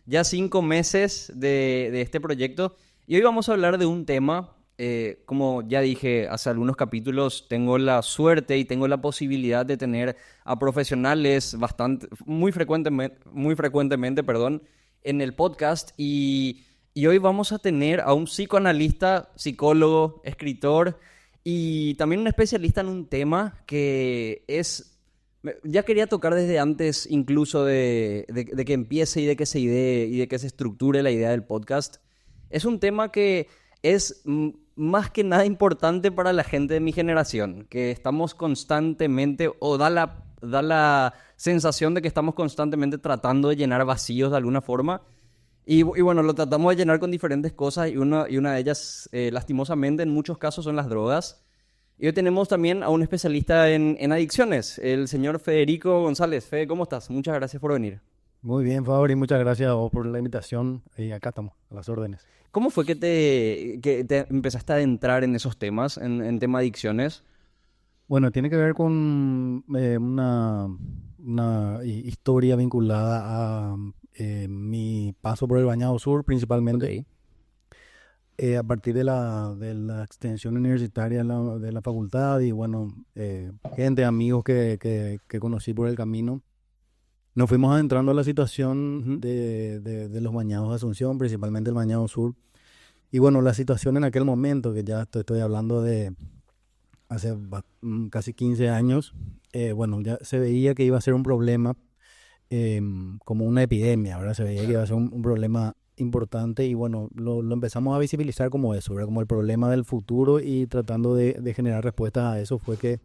ya 5 meses de este proyecto y hoy vamos a hablar de un tema, como ya dije hace algunos capítulos, tengo la suerte y tengo la posibilidad de tener a profesionales muy frecuentemente, perdón, en el podcast y hoy vamos a tener a un psicoanalista, psicólogo, escritor y también un especialista en un tema que ya quería tocar desde antes incluso de que empiece y de que se idee y de que se estructure la idea del podcast. Es un tema que es más que nada importante para la gente de mi generación, que estamos constantemente, o da la sensación de que estamos constantemente tratando de llenar vacíos de alguna forma. Y bueno, lo tratamos de llenar con diferentes cosas y una de ellas, lastimosamente, en muchos casos son las drogas. Y hoy tenemos también a un especialista en adicciones, el señor Federico González. Fede, ¿cómo estás? Muchas gracias por venir. Muy bien, Fabri, muchas gracias a vos por la invitación y acá estamos, a las órdenes. ¿Cómo fue que te empezaste a adentrar en esos temas, en tema de adicciones? Bueno, tiene que ver con una historia vinculada a mi paso por el Bañado Sur principalmente. Ok. A partir de la extensión universitaria de la facultad y bueno, gente, amigos que conocí por el camino. Nos fuimos adentrando a la situación de los bañados de Asunción, principalmente el Bañado Sur. Y bueno, la situación en aquel momento, que ya estoy hablando de hace casi 15 años, bueno, ya se veía que iba a ser un problema como una epidemia, ¿verdad? Se veía que iba a ser un problema importante y bueno, lo empezamos a visibilizar como eso, ¿verdad? Como el problema del futuro y tratando de generar respuestas a eso fue que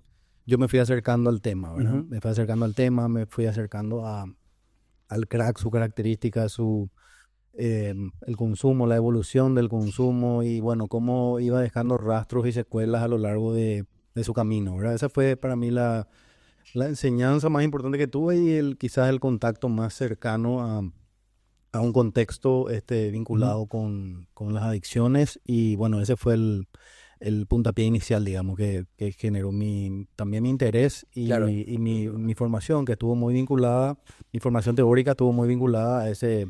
yo me fui acercando al tema, ¿verdad? Ujú. Me fui acercando al tema, me fui acercando al crack, su característica, el consumo, la evolución del consumo y bueno, cómo iba dejando rastros y secuelas a lo largo de su camino, ¿verdad? Esa fue para mí la enseñanza más importante que tuve y quizás el contacto más cercano a un contexto Ujú. vinculado con las adicciones y bueno, ese fue el puntapié inicial, digamos, que generó también mi interés Claro. y mi formación, que estuvo muy vinculada, mi formación teórica estuvo muy vinculada a ese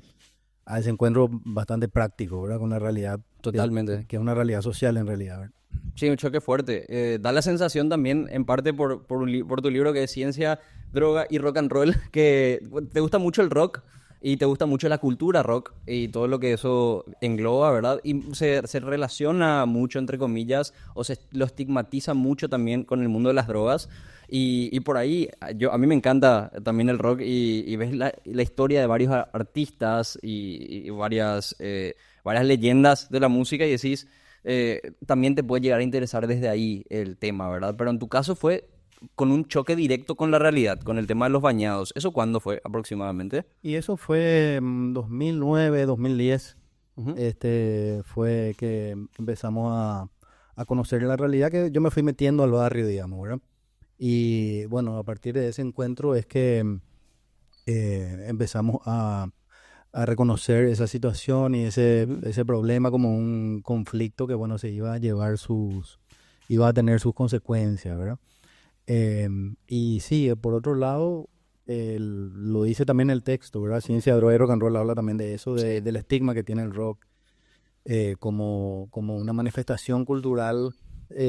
encuentro bastante práctico, ¿verdad? Con la realidad, Totalmente. que es una realidad social en realidad, ¿verdad? Sí, un choque fuerte. Da la sensación también, en parte por tu libro que es Ciencia, Droga y Rock and Roll, que te gusta mucho el rock y te gusta mucho la cultura rock y todo lo que eso engloba, ¿verdad? Y se relaciona mucho, entre comillas, o se lo estigmatiza mucho también con el mundo de las drogas. Y por ahí, a mí me encanta también el rock y ves la historia de varios artistas y varias leyendas de la música y decís también te puede llegar a interesar desde ahí el tema, ¿verdad? Pero en tu caso fue con un choque directo con la realidad, con el tema de los bañados. ¿Eso cuándo fue aproximadamente? Y eso fue 2009, 2010, Ujú. fue que empezamos a conocer la realidad que yo me fui metiendo al barrio, digamos, ¿verdad? Y bueno, a partir de ese encuentro es que empezamos a reconocer esa situación y ese problema como un conflicto que, bueno, iba a tener sus consecuencias, ¿verdad? Y sí, por otro lado, lo dice también el texto, ¿verdad? Ciencia, droga y rock and roll habla también de eso, Sí. del estigma que tiene el rock como una manifestación cultural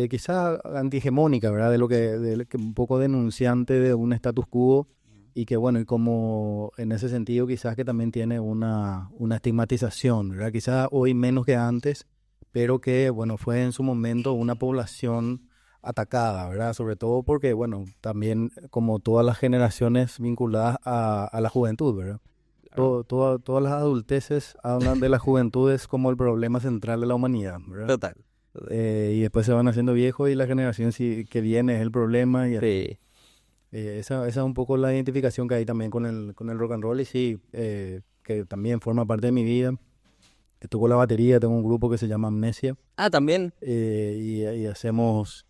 quizá antihegemónica, ¿verdad? De lo que un poco denunciante de un status quo y que bueno, y como en ese sentido quizás que también tiene una estigmatización, ¿verdad? Quizás hoy menos que antes, pero que bueno, fue en su momento una población atacada, ¿verdad? Sobre todo porque bueno, también como todas las generaciones vinculadas a la juventud, ¿verdad? Claro. Todas las adulteces hablan de las juventudes como el problema central de la humanidad, ¿verdad? Total. Total. Y después se van haciendo viejos y la generación que viene es el problema y así. Sí. Esa es un poco la identificación que hay también con el rock and roll y sí, que también forma parte de mi vida. Toco la batería, tengo un grupo que se llama Amnesia Ah, también. y hacemos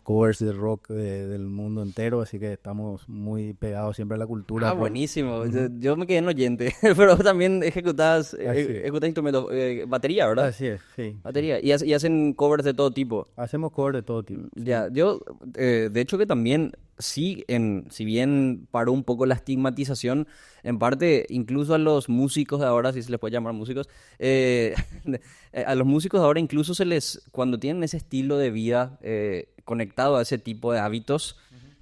covers de rock del mundo entero, así que estamos muy pegados siempre a la cultura Ah, rock. buenísimo. Yo, Ujú. yo me quedé en oyente, pero también Así es. ejecutas instrumentos, batería, ¿verdad? Así es, sí, sí. Batería. Y hacen covers de todo tipo. Hacemos covers de todo tipo, sí. Ya, yo, de hecho que también sí, si bien paró un poco la estigmatización, en parte incluso a los músicos de ahora, si se les puede llamar músicos, eh, a los músicos de ahora incluso cuando tienen ese estilo de vida conectado a ese tipo de hábitos,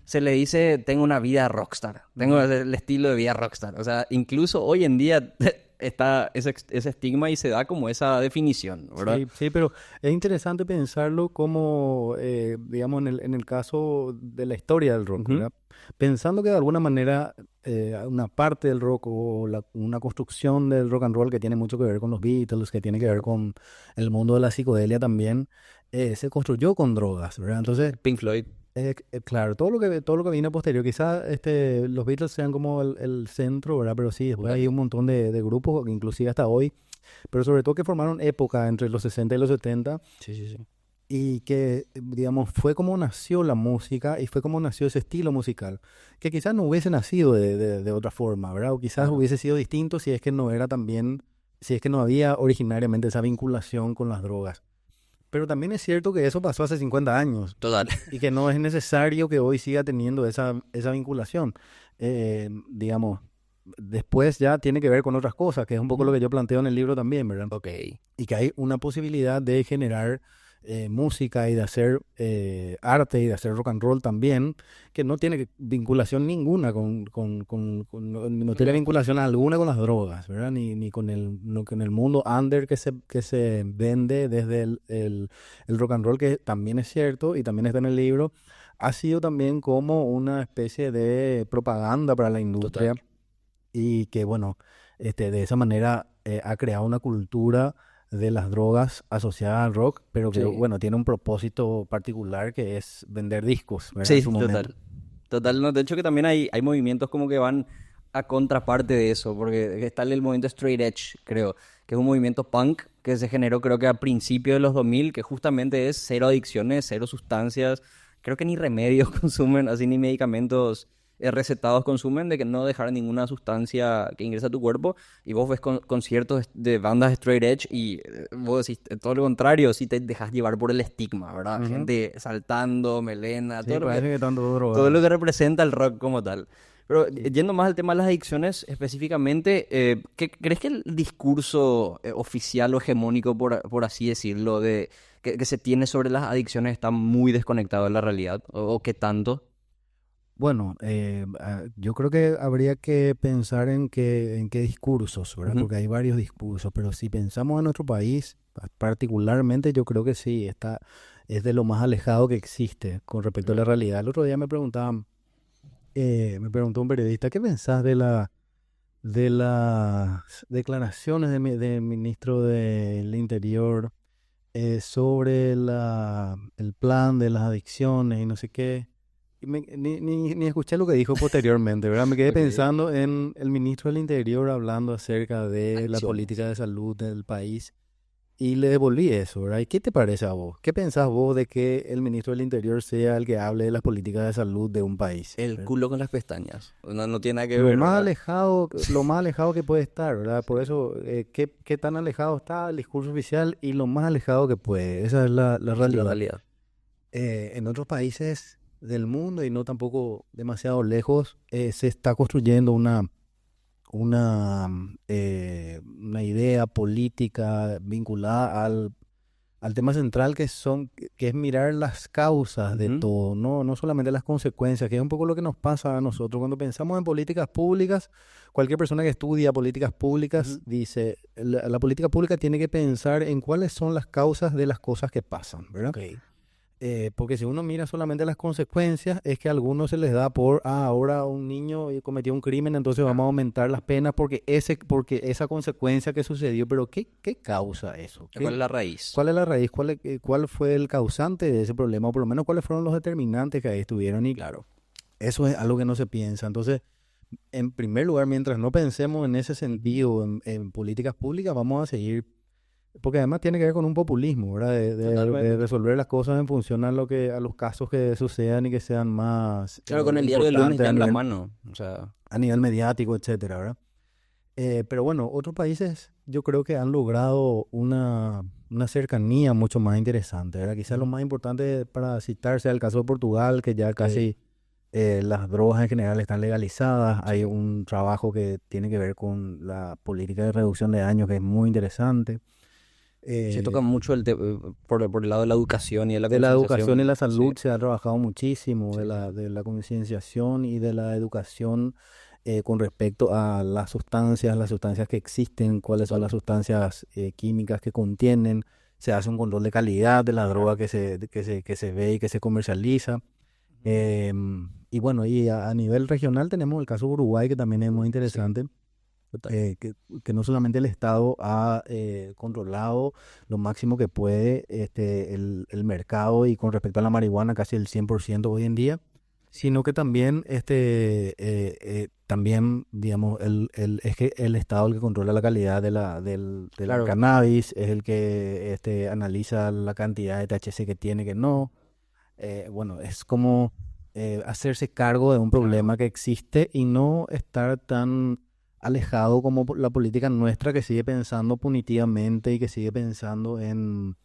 se les dice, tengo una vida rockstar, tengo el estilo de vida rockstar. O sea, incluso hoy en día está ese estigma y se da como esa definición, ¿verdad? Sí, sí, pero es interesante pensarlo como, digamos, en el caso de la historia del rock, Ujú. ¿verdad? Pensando que de alguna manera una parte del rock o una construcción del rock and roll que tiene mucho que ver con los Beatles, que tiene que ver con el mundo de la psicodelia también, se construyó con drogas, ¿verdad? Entonces, Pink Floyd. claro, todo lo que vino posterior, quizás los Beatles sean como el centro, ¿verdad? Pero sí, después hay Total. un montón de grupos, inclusive hasta hoy, pero sobre todo que formaron época entre los 60 y los 70 Sí, sí, sí. y que, digamos, fue como nació la música y fue como nació ese estilo musical, que quizás no hubiese nacido de otra forma, ¿verdad? O quizás Claro. hubiese sido distinto si es que no era también, si es que no había originariamente esa vinculación con las drogas. Pero también es cierto que eso pasó hace 50 años Total. y que no es necesario que hoy siga teniendo esa vinculación. Digamos, después ya tiene que ver con otras cosas, que es un poco lo Ujú. que yo planteo en el libro también, ¿verdad? Ok. Y que hay una posibilidad de generar música y de hacer arte y de hacer rock and roll también, que no tiene vinculación ninguna no tiene vinculación alguna con las drogas, ¿verdad? Ni con con el mundo under que se vende desde el rock and roll, que también es cierto y también está en el libro, ha sido también como una especie de propaganda para la Total. industria y que, bueno, de esa manera ha creado una cultura de las drogas asociada al rock, pero que, Sí. bueno, tiene un propósito particular que es vender discos, ¿verdad? En Sí, su momento. total. Total, no, de hecho que también hay movimientos como que van a contraparte de eso, porque está el movimiento Straight Edge, creo, que es un movimiento punk que se generó creo que a principios de los 2000 que justamente es cero adicciones, cero sustancias, creo que ni remedios consumen, así ni medicamentos recetados consumen, de que no dejar ninguna sustancia que ingresa a tu cuerpo, y vos ves conciertos de bandas Straight Edge y vos decís todo lo contrario, si te dejas llevar por el estigma, ¿verdad? Ujú. Gente saltando, melena, Sí, parece que están todos todo lo drogados. que representa el rock como tal. Pero yendo más al tema de las adicciones específicamente, ¿qué crees que el discurso oficial o hegemónico, por así decirlo, que se tiene sobre las adicciones está muy desconectado de la realidad? ¿O qué tanto? Bueno, yo creo que habría que pensar en qué discursos, ¿verdad? Ujú. Porque hay varios discursos, pero si pensamos en nuestro país, particularmente, yo creo que sí, es de lo más alejado que existe con respecto a la realidad. El otro día me preguntó un periodista, ¿qué pensás de las declaraciones del ministro del Interior sobre el plan de las adicciones y no sé qué? Y ni escuché lo que dijo posteriormente, ¿verdad? Me quedé Ok. pensando en el ministro del Interior hablando acerca de la política Adicciones. de salud del país y le devolví eso, ¿verdad? ¿Y qué te parece a vos? ¿Qué pensás vos de que el ministro del Interior sea el que hable de las políticas de salud de un país? El ¿Verdad? culo con las pestañas. No, no tiene nada que Lo ver, más ¿verdad? alejado, lo más alejado que puede estar, ¿verdad? Por eso, ¿qué tan alejado está el discurso oficial y lo más alejado que puede? Esa es la La realidad. realidad. En otros países del mundo y no tampoco demasiado lejos, se está construyendo una idea política vinculada al tema central que es mirar las causas de Ujú. todo, no solamente las consecuencias, que es un poco lo que nos pasa a nosotros. Cuando pensamos en políticas públicas, cualquier persona que estudia políticas públicas Ujú. dice, la política pública tiene que pensar en cuáles son las causas de las cosas que pasan, ¿verdad? Ok. Porque si uno mira solamente las consecuencias, es que a algunos se les da ahora un niño cometió un crimen, entonces vamos a aumentar las penas porque esa consecuencia que sucedió, pero ¿qué causa eso? ¿Cuál es la raíz? ¿Cuál es la raíz? ¿Cuál fue el causante de ese problema? O por lo menos cuáles fueron los determinantes que ahí estuvieron. Y Claro. eso es algo que no se piensa. Entonces, en primer lugar, mientras no pensemos en ese sentido, en políticas públicas, vamos a seguir porque además tiene que ver con un populismo, ¿verdad? De Totalmente. resolver las cosas en función a los casos que sucedan y que sean más Claro, con el diario del lunes importantes ya a en la nivel, mano. O sea, a nivel mediático, etcétera, ¿verdad? Pero bueno, otros países yo creo que han logrado una cercanía mucho más interesante, ¿verdad? Quizás lo ujú. más importante para citar sea el caso de Portugal, que ya Ok. casi las drogas en general están legalizadas. Hay un trabajo que tiene que ver con la política de reducción de daños que es muy interesante. Se Eh, toca mucho por el lado de la educación y de la de la educación y concienciación. la Sí, salud se ha trabajado muchísimo, sí, sí. de la concienciación y de la educación con respecto a las sustancias que existen, cuáles son Total. las sustancias químicas que contienen. Se hace un control de calidad de la droga que se ve y que se comercializa. Ujú. Y bueno, a nivel regional tenemos el caso de Uruguay, que también es muy Sí, interesante, total. eh, que, que no solamente el Estado ha controlado lo máximo que puede el mercado y con respecto a la marihuana casi el 100% hoy en día, sino que también, también digamos, es que el Estado el que controla la calidad del Claro. cannabis, es el que analiza la cantidad de THC que tiene, que no. Bueno, es como hacerse cargo de un Claro. problema que existe y no estar tan alejado como la política nuestra que sigue pensando punitivamente y que sigue pensando en...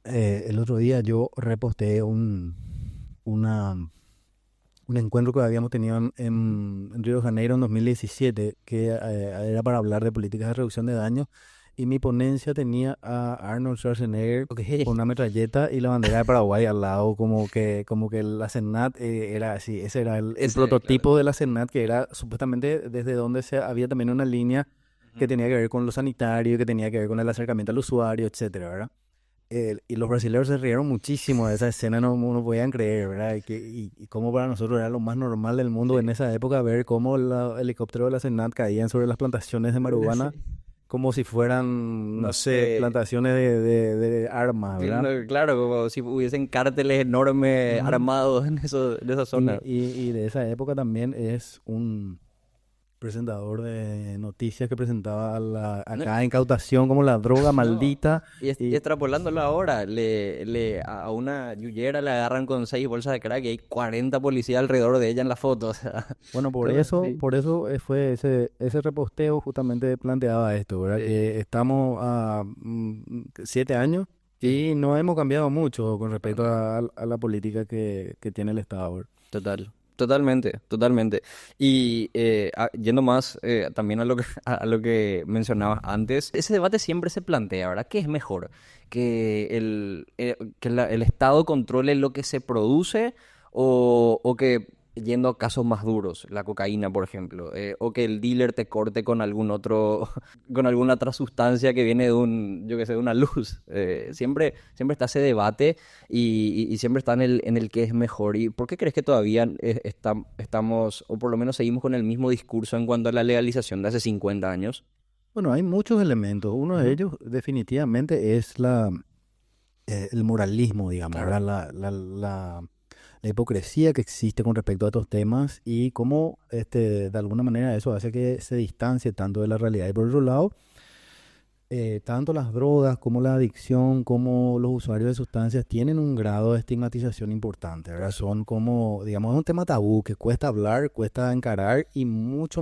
el otro día yo reposteé una, un encuentro que habíamos tenido Ujú. en Río de Janeiro en 2017, que era para hablar de políticas de reducción de daños, y mi ponencia tenía a Arnold Schwarzenegger Ok. con una metralleta y la bandera de Paraguay al lado, como que la CENAT era así, ese era el Ese, claro. prototipo de la CENAT, que era supuestamente desde donde se había también una línea que Ujú. tenía que ver con lo sanitario, que tenía que ver con el acercamiento al usuario, etcétera, ¿verdad? Y los brasileños se rieron muchísimo de esa escena, no podían creer, ¿verdad? Y cómo para nosotros era lo más normal del mundo en Sí. esa época ver cómo los helicópteros de la SENAT caían sobre las plantaciones de marihuana Sí. como si fueran, no No sé, sé. plantaciones de armas, ¿verdad? Claro, como si hubiesen cárteles enormes Ujú. armados en esa zona. Y de esa época también es un presentador de noticias que presentaba No, acá incautación como la droga no. maldita. Y extrapolándolo ahora, a una yuyera le agarran con 6 bolsas de crack y hay 40 policías alrededor de ella en la foto. O sea, Bueno, cosas así. por eso fue ese reposteo justamente planteaba esto, ¿verdad? Sí, Que estamos a 7 años sí, y no hemos cambiado mucho con para respecto nada. a la política que tiene el Estado, ¿verdad? Totalmente, totalmente. Y yendo más también a lo que, a lo que mencionabas antes, ese debate siempre se plantea, ¿verdad? ¿Qué es mejor? ¿Que el Estado controle lo que se produce o que, yendo a casos más duros, la cocaína, por ejemplo, o que el dealer te corte con algún otro, con alguna otra sustancia que viene de yo qué sé, de una luz? Siempre está ese debate y siempre está en el que es mejor. ¿Y por qué crees que todavía estamos, o por lo menos seguimos con el mismo discurso en cuanto a la legalización de hace 50 años? Bueno, hay muchos elementos. Uno de Ujú. ellos definitivamente es el moralismo, digamos, Claro. ¿verdad? La hipocresía que existe con respecto a estos temas y cómo de alguna manera eso hace que se distancie tanto de la realidad. Y por otro lado, tanto las drogas como la adicción, como los usuarios de sustancias tienen un grado de estigmatización importante, ¿verdad? Pues, Son como, digamos, un tema tabú que cuesta hablar, cuesta encarar y mucho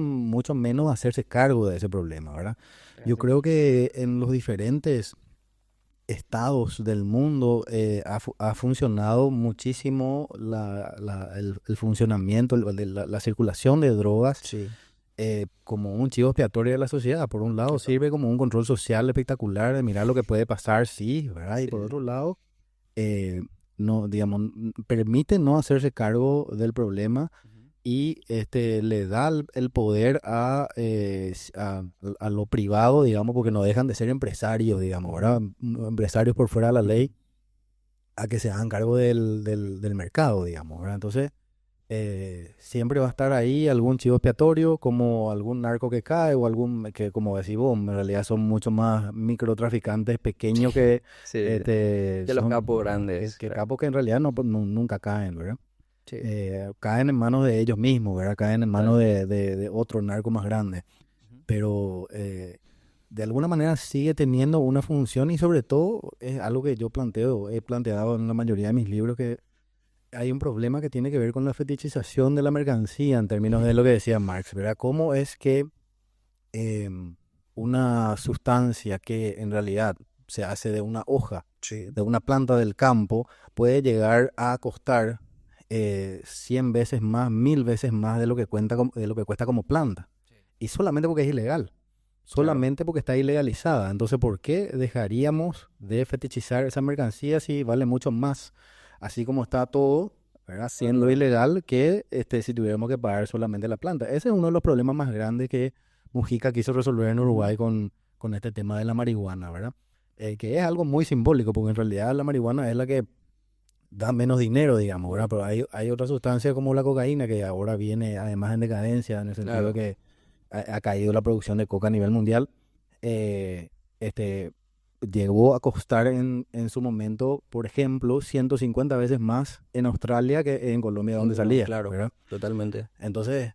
menos hacerse cargo de ese problema, ¿verdad? Yo así. creo que en los diferentes estados del mundo ha funcionado muchísimo el funcionamiento, la circulación de drogas Sí. como un chivo expiatorio de la sociedad. Por un lado, Total. sirve como un control social espectacular de mirar lo que puede pasar, sí, ¿verdad? Y Sí, por sí. otro lado, eh, no, digamos, permite no hacerse cargo del problema Ujú. y le da el poder a lo privado, digamos, porque no dejan de ser empresarios, digamos, ¿verdad? Ujú. Empresarios por fuera de la Ujú. ley a que se hagan cargo del mercado, digamos, ¿verdad? Entonces, siempre va a estar ahí algún chivo expiatorio, como algún narco que cae o algún que, como decís vos, en realidad son mucho más microtraficantes pequeños que Sí, de los capos grandes, que claro. capos que en realidad nunca caen, ¿verdad? Sí. Caen en manos de ellos mismos, ¿verdad? Caen en Total. manos de otro narco más grande, Ujú. pero de alguna manera sigue teniendo una función y sobre todo es algo que yo he planteado en la mayoría de mis libros, que hay un problema que tiene que ver con la fetichización de la mercancía en términos de lo que decía Marx, ¿verdad? ¿Cómo es que em, una sustancia que en realidad se hace de una hoja, Sí. de una planta del campo, puede llegar a costar 100 veces más, 1000 veces más de lo que cuesta como planta. Y solamente porque es ilegal. Solamente porque está ilegalizada. Entonces, ¿por qué dejaríamos de fetichizar esa mercancía si vale mucho más? Así como está todo, ¿verdad? Siendo ilegal que si tuviéramos que pagar solamente la planta. Ese es uno de los problemas más grandes que Mujica quiso resolver en Uruguay con este tema de la marihuana, ¿verdad? Que es algo muy simbólico, porque en realidad la marihuana es la que da menos dinero, digamos, ¿verdad? Pero hay otras sustancias como la cocaína que ahora viene además en decadencia, en el sentido de que ha caído la producción de coca a nivel mundial. eh, este, Llegó a costar en su momento, por ejemplo, 150 veces más en Australia que en Colombia, donde salía, Claro, ¿verdad? totalmente. Entonces,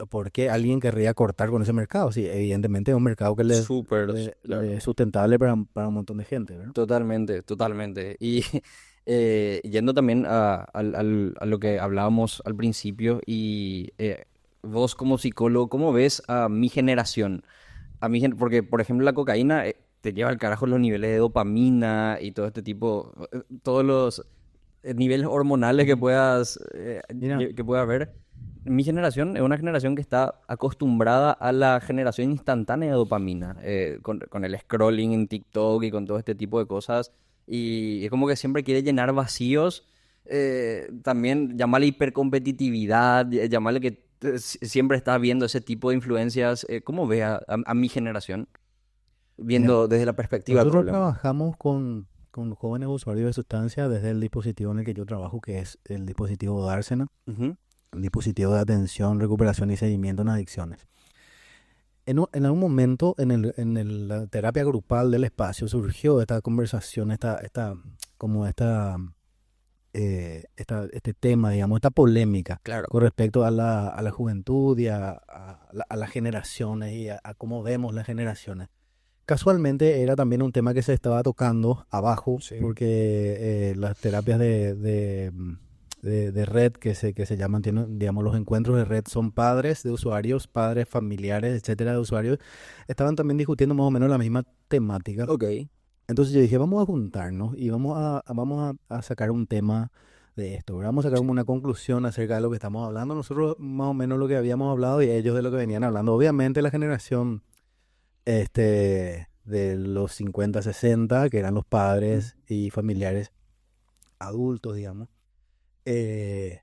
¿por qué alguien querría cortar con ese mercado? Sí, evidentemente es un mercado que Súper, claro. le es sustentable para un montón de gente, ¿verdad? Totalmente, totalmente. Y yendo también a lo que hablábamos al principio, y vos como psicólogo, ¿cómo ves a mi generación? Porque, por ejemplo, la cocaína te lleva al carajo los niveles de dopamina y todo este tipo, todos los niveles hormonales Mira, que pueda haber. Mi generación es una generación que está acostumbrada a la generación instantánea de dopamina, con el scrolling en TikTok y con todo este tipo de cosas. Y es como que siempre quiere llenar vacíos. También llamarle hipercompetitividad, llamarle que siempre estás viendo ese tipo de influencias. ¿Cómo ve a mi generación? mira, Viendo desde la perspectiva del nosotros problema. trabajamos con jóvenes usuarios de sustancias desde el dispositivo en el que yo trabajo, que es el dispositivo Dársena, Ujú. el dispositivo de atención, recuperación y seguimiento en adicciones. En algún momento, la terapia grupal del espacio, surgió esta conversación, este tema, digamos, esta polémica Claro. con respecto a la juventud y a las generaciones y a cómo vemos las generaciones. Casualmente era también un tema que se estaba tocando abajo, Sí. porque las terapias de red que se llaman, digamos, los encuentros de red son padres de usuarios, padres familiares, etcétera, de usuarios, estaban también discutiendo más o menos la misma temática. Ok. Entonces yo dije, vamos a juntarnos y vamos a sacar un tema de esto, ¿verdad? Vamos a sacar Sí. una conclusión acerca de lo que estamos hablando. Nosotros más o menos lo que habíamos hablado y ellos de lo que venían hablando. Obviamente la generación de los 50 60 que eran los Mm. padres y familiares adultos, digamos, eh,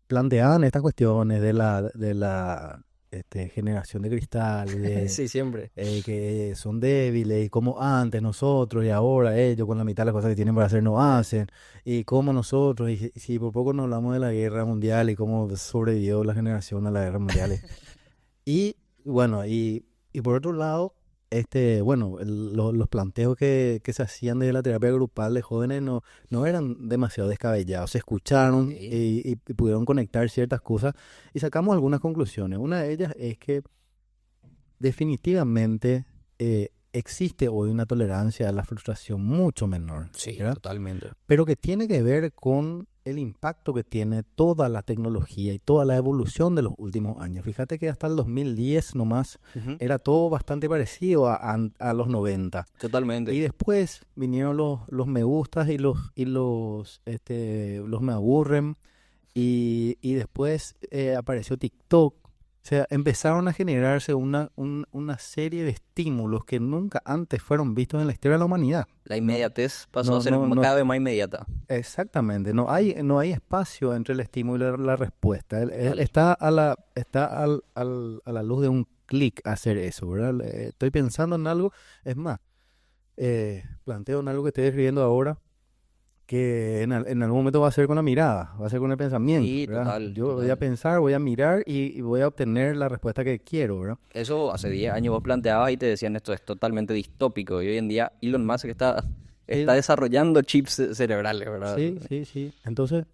planteaban estas cuestiones de la generación de cristal y de Sí, siempre. que son débiles y como antes nosotros y ahora ellos con la mitad de las cosas que tienen para hacer no hacen y como nosotros y si por poco no hablamos de la guerra mundial y cómo sobrevivió la generación a la guerra mundial y bueno y por otro lado bueno los planteos que se hacían desde la terapia grupal de jóvenes no eran demasiado descabellados, se escucharon Ok. y pudieron conectar ciertas cosas y sacamos algunas conclusiones. Una de ellas es que definitivamente existe hoy una tolerancia a la frustración mucho menor, Sí, ¿verdad? totalmente. Pero que tiene que ver con el impacto que tiene toda la tecnología y toda la evolución de los últimos años. Fíjate que hasta el 2010 nomás Ujú. era todo bastante parecido a los 90. Y Totalmente. después vinieron los me gustas los me aburren. Y después apareció TikTok. O sea, empezaron a generarse una serie de estímulos que nunca antes fueron vistos en la historia de la humanidad. La No, inmediatez pasó a no, ser no, no, cada vez más inmediata. exactamente. No hay espacio entre el estímulo y la respuesta. Total. Está a la luz de un clic hacer eso, ¿verdad? Estoy pensando en algo. Es más, planteo en algo que estoy escribiendo ahora que en algún momento va a ser con la mirada, va a ser con el pensamiento, Sí, ¿verdad? total, Yo voy a total. pensar, voy a mirar y voy a obtener la respuesta que quiero, ¿verdad? Eso hace 10 años vos planteabas y te decían esto es totalmente distópico. Y hoy en día Elon Musk está Sí, desarrollando chips cerebrales, ¿verdad? sí, sí, sí. Entonces,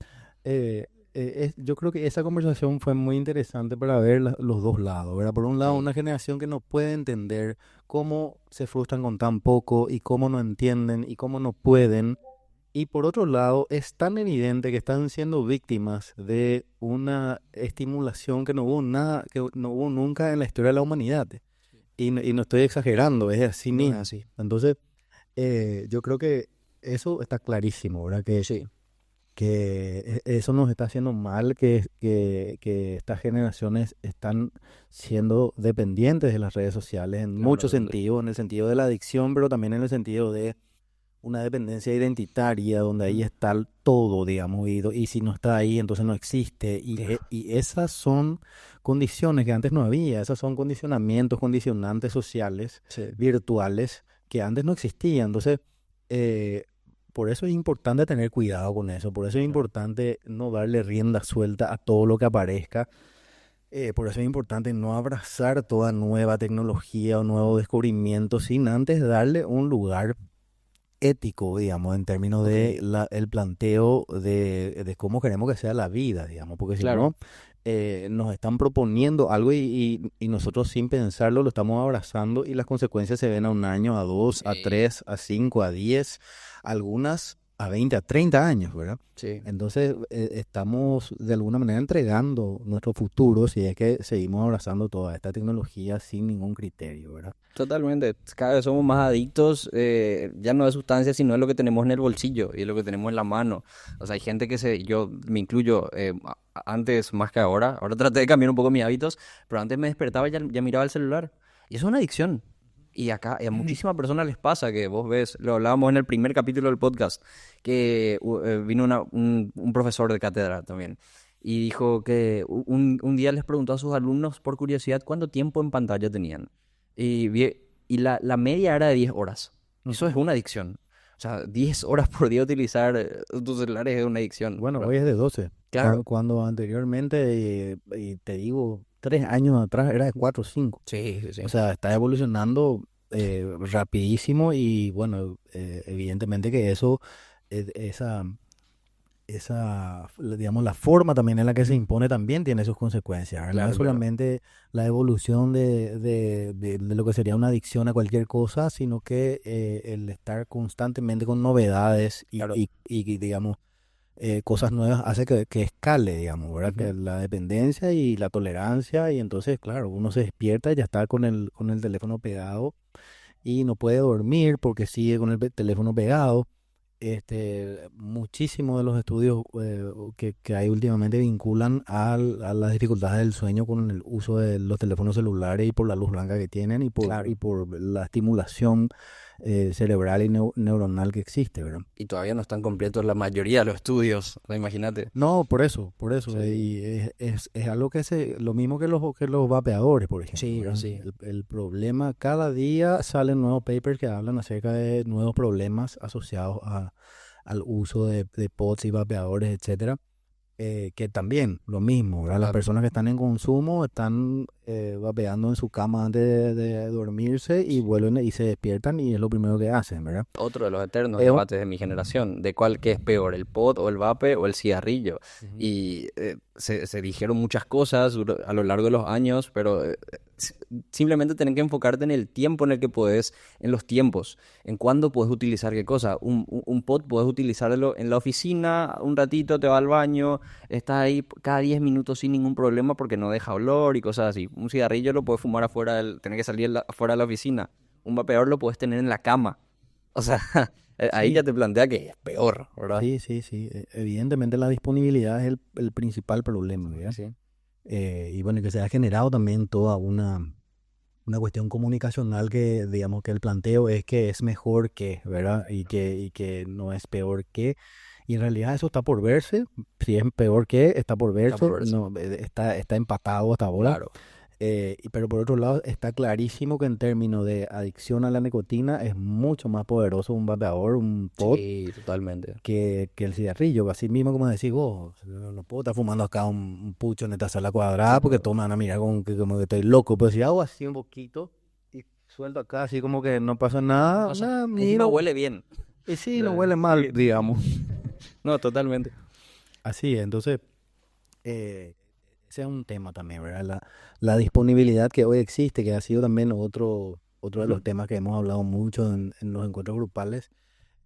yo creo que esa conversación fue muy interesante para ver los dos lados, ¿verdad? Por un lado, Ok. una generación que no puede entender cómo se frustran con tan poco y cómo no entienden y cómo no pueden. Y por otro lado, es tan evidente que están siendo víctimas de una estimulación que no hubo nunca en la historia de la humanidad. Y no estoy exagerando, es así No es mismo. así. Entonces, yo creo que eso está clarísimo, ¿verdad? Que Sí. eso nos está haciendo mal, que estas generaciones están siendo dependientes de las redes sociales en muchos Claro, sentidos, en el sentido de la adicción, pero también en el sentido de una dependencia identitaria, donde ahí está todo, digamos, y si no está ahí, entonces no existe. Y esas son condiciones que antes no había, esas son condicionamientos, condicionantes sociales, sí, virtuales, que antes no existían. Entonces, eh, por eso es importante tener cuidado con eso, por eso es claro. importante no darle rienda suelta a todo lo que aparezca. Por eso es importante no abrazar toda nueva tecnología o nuevo descubrimiento sin antes darle un lugar ético, digamos, en términos Ok, de el planteo de cómo queremos que sea la vida, digamos, porque si claro. no, nos están proponiendo algo y nosotros sin pensarlo lo estamos abrazando y las consecuencias se ven a 1 año, a 2, a Sí, 3, a 5, a 10, algunas a 20, a 30 años, ¿verdad? sí. Entonces, estamos de alguna manera entregando nuestro futuro si es que seguimos abrazando toda esta tecnología sin ningún criterio, ¿verdad? Totalmente. Cada vez somos más adictos, ya no de sustancias, sino de lo que tenemos en el bolsillo y de lo que tenemos en la mano. O sea, hay gente yo me incluyo, antes más que ahora, ahora traté de cambiar un poco mis hábitos, pero antes me despertaba y ya miraba el celular. Y eso es una adicción. Y acá a muchísimas personas les pasa que vos ves, lo hablábamos en el primer capítulo del podcast, que vino un profesor de cátedra también. Y dijo que un día les preguntó a sus alumnos por curiosidad cuánto tiempo en pantalla tenían. Y la media era de 10 horas. Eso es Ujú. una adicción. O sea, 10 horas por día utilizar tus celulares es una adicción, Bueno, ¿verdad? hoy es de 12. Claro. Cuando anteriormente, y te digo, 3 años atrás era de 4 o 5. Sí, sí, sí. O sea, está evolucionando rapidísimo y bueno, evidentemente que eso, esa, digamos, la forma también en la que se impone también tiene sus consecuencias, ¿verdad? No es Claro, claro. solamente la evolución de lo que sería una adicción a cualquier cosa, sino que el estar constantemente con novedades Claro. y digamos, cosas nuevas hace que escale, digamos, ¿verdad? Ujú. Que la dependencia y la tolerancia y entonces, claro, uno se despierta y ya está con el teléfono pegado y no puede dormir porque sigue con el teléfono pegado. Muchísimos de los estudios que hay últimamente vinculan a las dificultades del sueño con el uso de los teléfonos celulares y por la luz blanca que tienen y Claro. por la estimulación cerebral y neuronal que existe, ¿verdad? Y todavía no están completos la mayoría de los estudios. O sea, imagínate. No, por eso, Sí. y es algo lo mismo que los vapeadores, por ejemplo, Sí, ¿verdad? sí. El problema, cada día salen nuevos papers que hablan acerca de nuevos problemas asociados al uso de pods y vapeadores, etcétera, que también lo mismo, ¿verdad? Las Claro. personas que están en consumo están vapeando en su cama antes de dormirse y vuelven y se despiertan y es lo primero que hacen, ¿verdad? Otro de los eternos Es un- debates de mi generación, de cuál qué es peor, el pot o el vape o el cigarrillo. Ujú. Y se dijeron muchas cosas a lo largo de los años, pero s- simplemente tenés que enfocarte en el tiempo en el que puedes, en los tiempos, en cuándo puedes utilizar qué cosa. Un pot puedes utilizarlo en la oficina, un ratito te va al baño, estás ahí cada 10 minutos sin ningún problema porque no deja olor y cosas así. Un cigarrillo lo puedes fumar afuera, tener que salir afuera de la oficina. Un vapeador lo puedes tener en la cama. O sea, ahí ya Sí, te plantea que es peor, ¿verdad? sí, sí, sí. Evidentemente la disponibilidad es el principal problema, ¿verdad? Sí, Y bueno, y que se ha generado también toda una cuestión comunicacional que, digamos, que el planteo es que es mejor que, ¿verdad? Y que no es peor que. Y en realidad eso está por verse. Si es peor que, está por está verse. por verse. No, está empatado hasta ahora. Claro. Pero por otro lado, está clarísimo que en términos de adicción a la nicotina es mucho más poderoso un vapeador, un pod, Sí, totalmente. que el cigarrillo. Así mismo como decís vos, no puedo estar fumando acá un pucho en esta sala No cuadrada porque puedo. todos me van a mirar como que estoy loco. Pero si hago así un poquito y suelto acá así como que no pasa No nada, pasa. nada, Encima miro. huele bien. Y sí, no huele mal, Sí. digamos. No, totalmente. Así, entonces, eh, ese es un tema también, ¿verdad? La disponibilidad que hoy existe, que ha sido también otro de los Ujú. temas que hemos hablado mucho en los encuentros grupales,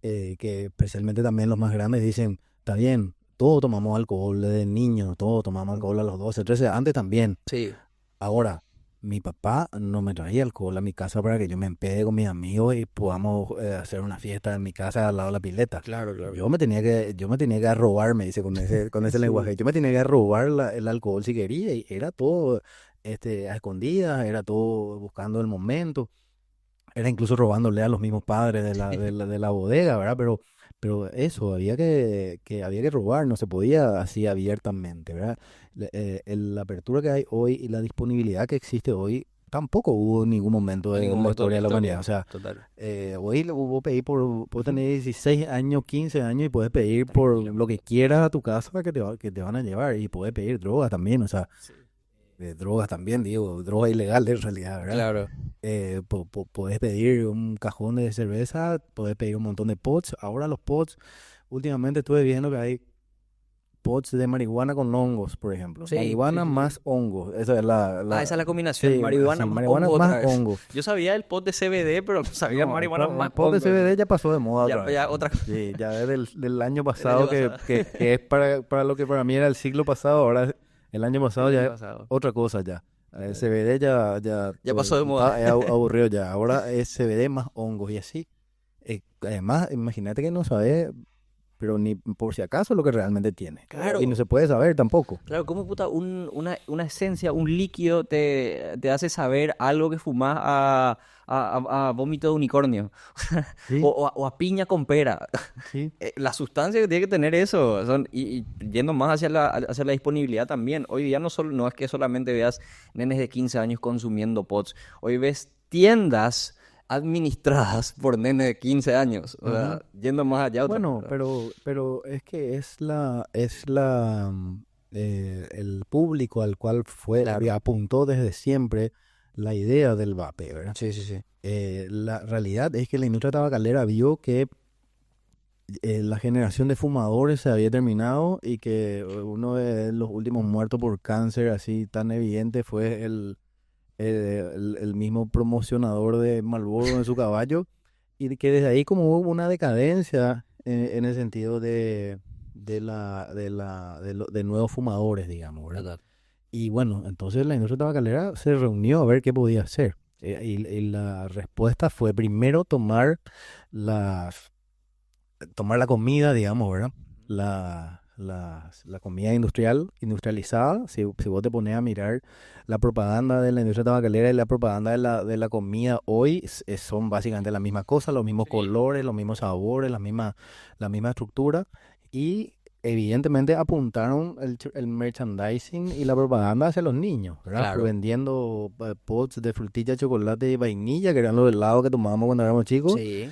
que especialmente también los más grandes dicen, está bien, todos tomamos alcohol desde niños, todos tomamos alcohol a los 12, 13, antes también. Sí, Ahora, mi papá no me traía alcohol a mi casa para que yo me empede con mis amigos y podamos hacer una fiesta en mi casa al lado de la pileta. Claro, claro. Yo me tenía que robar, me dice con ese Sí. lenguaje. Yo me tenía que robar el alcohol si quería y era todo a escondidas, era todo buscando el momento. Era incluso robándole a los mismos padres de la bodega, ¿verdad? Pero eso, había que robar, no se podía así abiertamente, ¿verdad? La apertura que hay hoy y la disponibilidad que existe hoy, tampoco hubo en ningún momento En de ningún la momento de historia la de la humanidad. historia. O sea, Total. hoy vos pedís por tener 16 años, 15 años y puedes pedir por Tranquilo. lo que quieras a tu casa que te van a llevar y puedes pedir drogas también, o sea, Sí. drogas también, digo, drogas ilegales en realidad, ¿verdad? Claro. Podés pedir un cajón de cerveza, podés pedir un montón de pots. Ahora los pots, últimamente estuve viendo que hay pots de marihuana con hongos, por ejemplo. Sí, sí, Marihuana sí, sí. más hongos. Esa es Esa es la combinación. sí, Marihuana sí, más marihuana hongo más otra vez. hongos. Yo sabía el pot de CBD, pero no sabía No, marihuana el más pot de hongo. CBD ya pasó de moda Ya, otra vez. ya otra cosa. Sí, ya desde del año El año pasado pasado. que es para lo que para mí era el siglo pasado, ahora el año pasado El ya año es pasado. otra cosa ya. El CBD ya Ya pasó de moda. es aburrido ya. Ahora es CBD más hongos y así. Además, imagínate que no sabes, pero ni por si acaso lo que realmente tiene. Claro. Y no se puede saber tampoco. Claro, ¿cómo puta una esencia, un líquido te hace saber algo que fumás a vómito de unicornio? Sí, O a piña con pera. sí. La sustancia que tiene que tener eso. Y yendo más hacia la disponibilidad también. Hoy día no es que solamente veas nenes de 15 años consumiendo pots. Hoy ves tiendas administradas por nenes de 15 años. O Ajá. sea, yendo más allá otra Bueno, vez. pero es que el público al cual Claro. apuntó desde siempre la idea del vape, ¿verdad? Sí, sí, sí. La realidad es que la industria tabacalera vio que la generación de fumadores se había terminado y que uno de los últimos muertos por cáncer así tan evidente fue el mismo promocionador de Marlboro en su caballo y que desde ahí como hubo una decadencia en el sentido de nuevos fumadores, digamos, ¿verdad? Total. Y bueno, entonces la industria tabacalera se reunió a ver qué podía hacer. Y la respuesta fue primero tomar la comida, digamos, ¿verdad? La comida industrializada. Si vos te pones a mirar la propaganda de la industria tabacalera y la propaganda de la comida hoy, son básicamente la misma cosa, los mismos Sí. colores, los mismos sabores, la misma estructura. Y evidentemente apuntaron el merchandising y la propaganda hacia los niños, ¿verdad? Claro. Vendiendo pots de frutilla, chocolate y vainilla, que eran los helados que tomábamos cuando éramos chicos. Sí.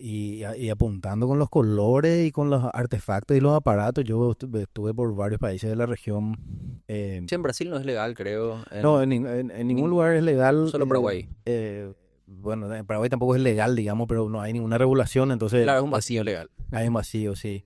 Y apuntando con los colores y con los artefactos y los aparatos. Yo estuve por varios países de la región. Sí, en Brasil no es legal, creo. No, en ningún lugar es legal. Solo Paraguay. Bueno, en Paraguay tampoco es legal, digamos, pero no hay ninguna regulación, entonces Claro, es un vacío legal. hay un vacío, sí.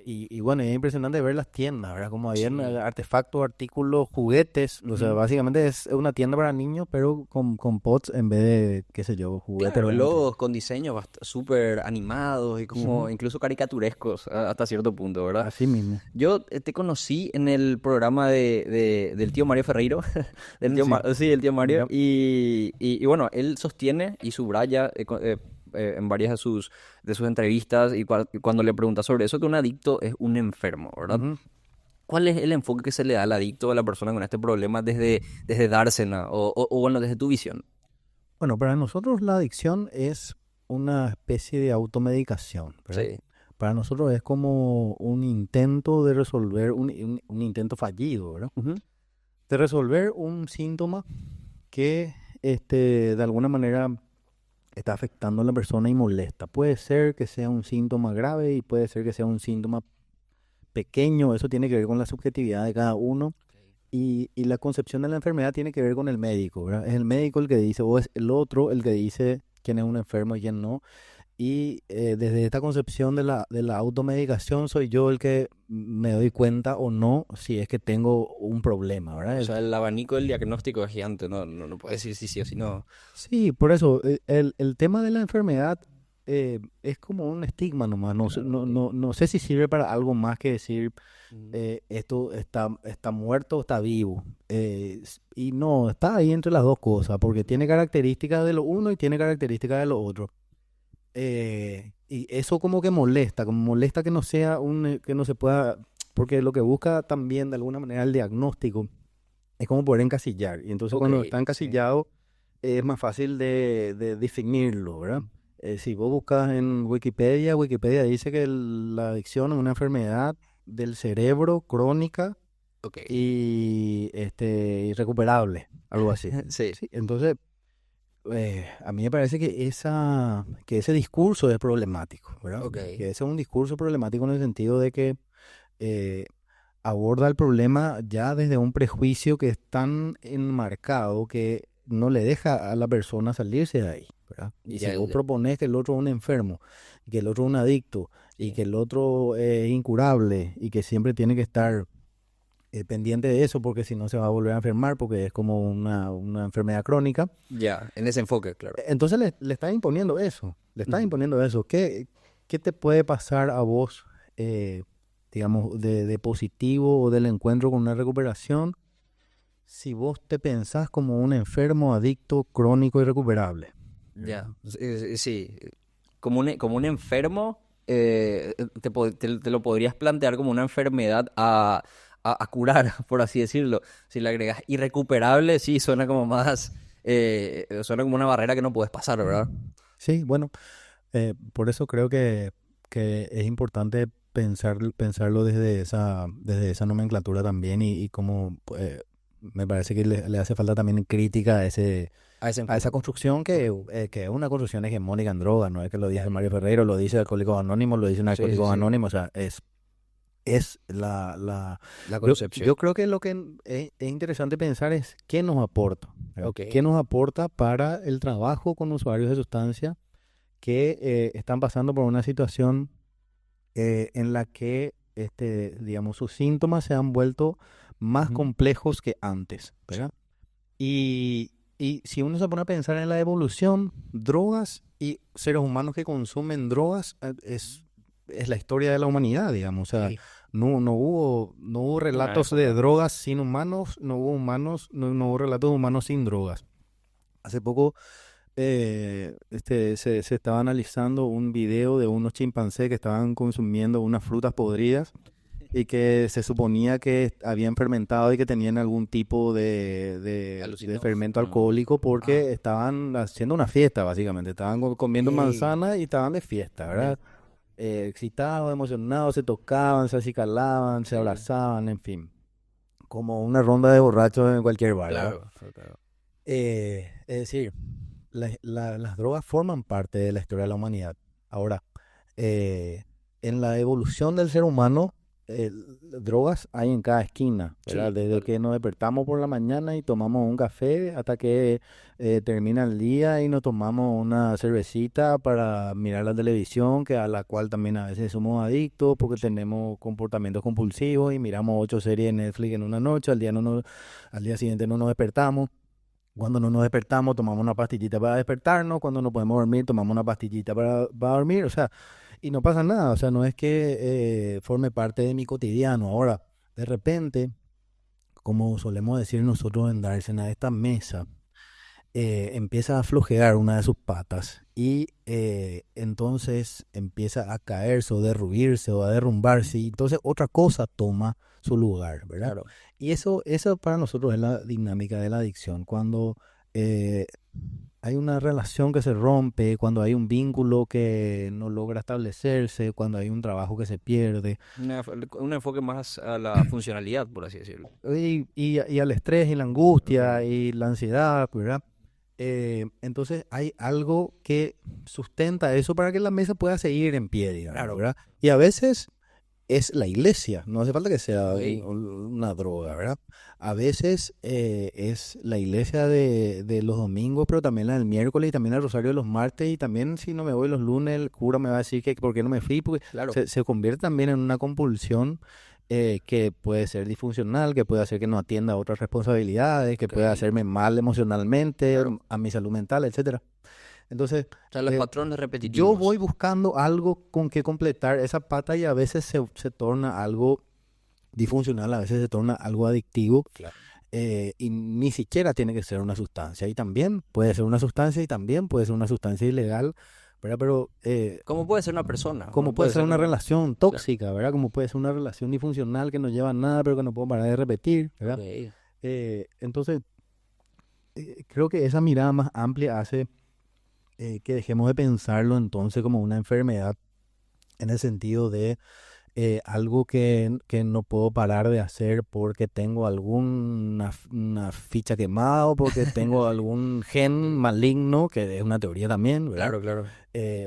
Y bueno, es impresionante ver las tiendas, ¿verdad? Como habían Sí. artefactos, artículos, juguetes. O sea, Ujú. básicamente es una tienda para niños, pero con pots en vez de, qué sé yo, juguetes. Claro, realmente. logos con diseños súper animados y como Ujú. incluso caricaturescos hasta cierto punto, ¿verdad? Así mismo. Yo te conocí en el programa del tío Mario Ferreiro, Sí. sí, el tío Mario, Mira. y bueno, él sostiene y subraya en varias de sus entrevistas y cuando le preguntas sobre eso, que un adicto es un enfermo, ¿verdad? Ujú. ¿Cuál es el enfoque que se le da al adicto o a la persona con este problema desde dársena o bueno, desde tu visión? Bueno, para nosotros la adicción es una especie de automedicación, ¿verdad? Sí. Para nosotros es como un intento de resolver, un intento fallido, ¿verdad? Ujú. De resolver un síntoma que de alguna manera está afectando a la persona y molesta. Puede ser que sea un síntoma grave y puede ser que sea un síntoma pequeño. Eso tiene que ver con la subjetividad de cada uno. Y la concepción de la enfermedad tiene que ver con el médico, ¿verdad? Es el médico el que dice, o es el otro el que dice quién es un enfermo y quién no. Y desde esta concepción de la automedicación soy yo el que me doy cuenta o no si es que tengo un problema, ¿verdad? O sea, el abanico del diagnóstico es gigante, no puedes decir sí sí o sí no. Sí, por eso el tema de la enfermedad es como un estigma nomás. No sé si sirve para algo más que decir esto está muerto o está vivo. Y no, está ahí entre las dos cosas, porque tiene características de lo uno y tiene características de lo otro. Y eso como molesta que no sea que no se pueda, porque lo que busca también de alguna manera el diagnóstico es como poder encasillar. Y entonces Ok, cuando está sí. encasillado es más fácil de definirlo, ¿verdad? Si vos buscas en Wikipedia dice que la adicción es una enfermedad del cerebro crónica Ok. y irrecuperable, algo así. Sí. Sí, entonces a mí me parece que ese discurso es problemático, ¿verdad? Ok. Que ese es un discurso problemático en el sentido de que eh, aborda el problema ya desde un prejuicio que es tan enmarcado que no le deja a la persona salirse de ahí, ¿verdad? Y si Ya, vos ya, proponés que el otro es un enfermo, y que el otro es un adicto, y sí. que el otro es incurable, y que siempre tiene que estar pendiente de eso, porque si no se va a volver a enfermar, porque es como una enfermedad crónica, Ya, en ese enfoque, claro. entonces le está imponiendo eso, le está Ujú. imponiendo eso. ¿Qué te puede pasar a vos, eh, digamos, de positivo o del encuentro con una recuperación si vos te pensás como un enfermo, adicto, crónico, irrecuperable? ¿Verdad? Ya, sí. Como un enfermo, te lo podrías plantear como una enfermedad a curar, por así decirlo. Si le agregas irrecuperable, sí, suena como más, suena como una barrera que no puedes pasar, ¿verdad? Sí, bueno, por eso creo que es importante pensarlo desde esa nomenclatura también y como me parece que le hace falta también crítica A ese a esa enfoque. construcción Ok. que es una construcción hegemónica en drogas, no es que lo dice Ya, Mario Ferreiro, lo dice Alcohólicos Anónimos, lo dicen sí, sí, Alcohólicos sí. Anónimos, o sea, es la... La Yo concepción. creo que lo que es interesante pensar es qué nos aporta, ¿verdad? Ok. ¿Qué nos aporta para el trabajo con usuarios de sustancia que están pasando por una situación en la que, digamos, sus síntomas se han vuelto más Ujú. complejos que antes, Sí. ¿verdad? Y si uno se pone a pensar en la evolución, drogas y seres humanos que consumen drogas es la historia de la humanidad, digamos. O sea, Sí. no hubo Una relatos de época. drogas sin humanos, no hubo humanos, no hubo relatos de humanos sin drogas. Hace poco se estaba analizando un video de unos chimpancés que estaban consumiendo unas frutas podridas y que se suponía que habían fermentado y que tenían algún tipo de fermento Alucinógeno. alcohólico Ah, porque estaban haciendo una fiesta, básicamente. Estaban comiendo ey, manzana y estaban de fiesta, ya, ¿verdad? Excitados, emocionados, se tocaban, se acicalaban, se sí, abrazaban, en fin. Como una ronda de borrachos en cualquier bar, ¿verdad? claro, claro. Es decir, las drogas forman parte de la historia de la humanidad. Ahora, eh, en la evolución del ser humano, drogas hay en cada esquina, ¿verdad? Sí, Desde total. que nos despertamos por la mañana y tomamos un café hasta que termina el día y nos tomamos una cervecita para mirar la televisión, que a la cual también a veces somos adictos porque tenemos comportamientos compulsivos y miramos 8 series de Netflix en una noche, al día siguiente no nos despertamos. Cuando no nos despertamos, tomamos una pastillita para despertarnos. Cuando no podemos dormir, tomamos una pastillita para dormir. O sea, y no pasa nada. O sea, no es que forme parte de mi cotidiano. Ahora, de repente, como solemos decir nosotros en Darsen, a esta mesa, empieza a flojear una de sus patas y entonces empieza a caerse o derruirse o a derrumbarse y entonces otra cosa toma su lugar, ¿verdad? Claro. Y eso para nosotros es la dinámica de la adicción. Cuando eh, hay una relación que se rompe, cuando hay un vínculo que no logra establecerse, cuando hay un trabajo que se pierde Un enfoque más a la funcionalidad, por así decirlo. y al estrés y la Ok, angustia y la ansiedad, ¿verdad? Entonces hay algo que sustenta eso para que la mesa pueda seguir en pie, digamos, claro. ¿verdad? Y a veces es la iglesia, no hace falta que sea Ok, una droga, ¿verdad? A veces es la iglesia de los domingos, pero también la del miércoles y también el rosario de los martes y también si no me voy los lunes, el cura me va a decir que por qué no me fui, porque claro. se convierte también en una compulsión que puede ser disfuncional, que puede hacer que no atienda a otras responsabilidades, que Ok, puede hacerme mal emocionalmente, claro. a mi salud mental, etcétera. Entonces, O sea, los patrones repetitivos. yo voy buscando algo con que completar esa pata y a veces se torna algo disfuncional, a veces se torna algo adictivo. Claro. Y ni siquiera tiene que ser una sustancia. Y también puede ser una sustancia y también puede ser una sustancia ilegal, ¿verdad? Pero ¿Cómo puede ser una persona? como puede ser una relación tóxica, ¿verdad? Como puede ser una relación disfuncional que no lleva a nada, pero que no puedo parar de repetir, ¿verdad? Ok. Entonces, creo que esa mirada más amplia hace que dejemos de pensarlo entonces como una enfermedad en el sentido de algo que no puedo parar de hacer porque tengo una ficha quemada o porque tengo algún gen maligno, que es una teoría también, ¿verdad? Claro, claro.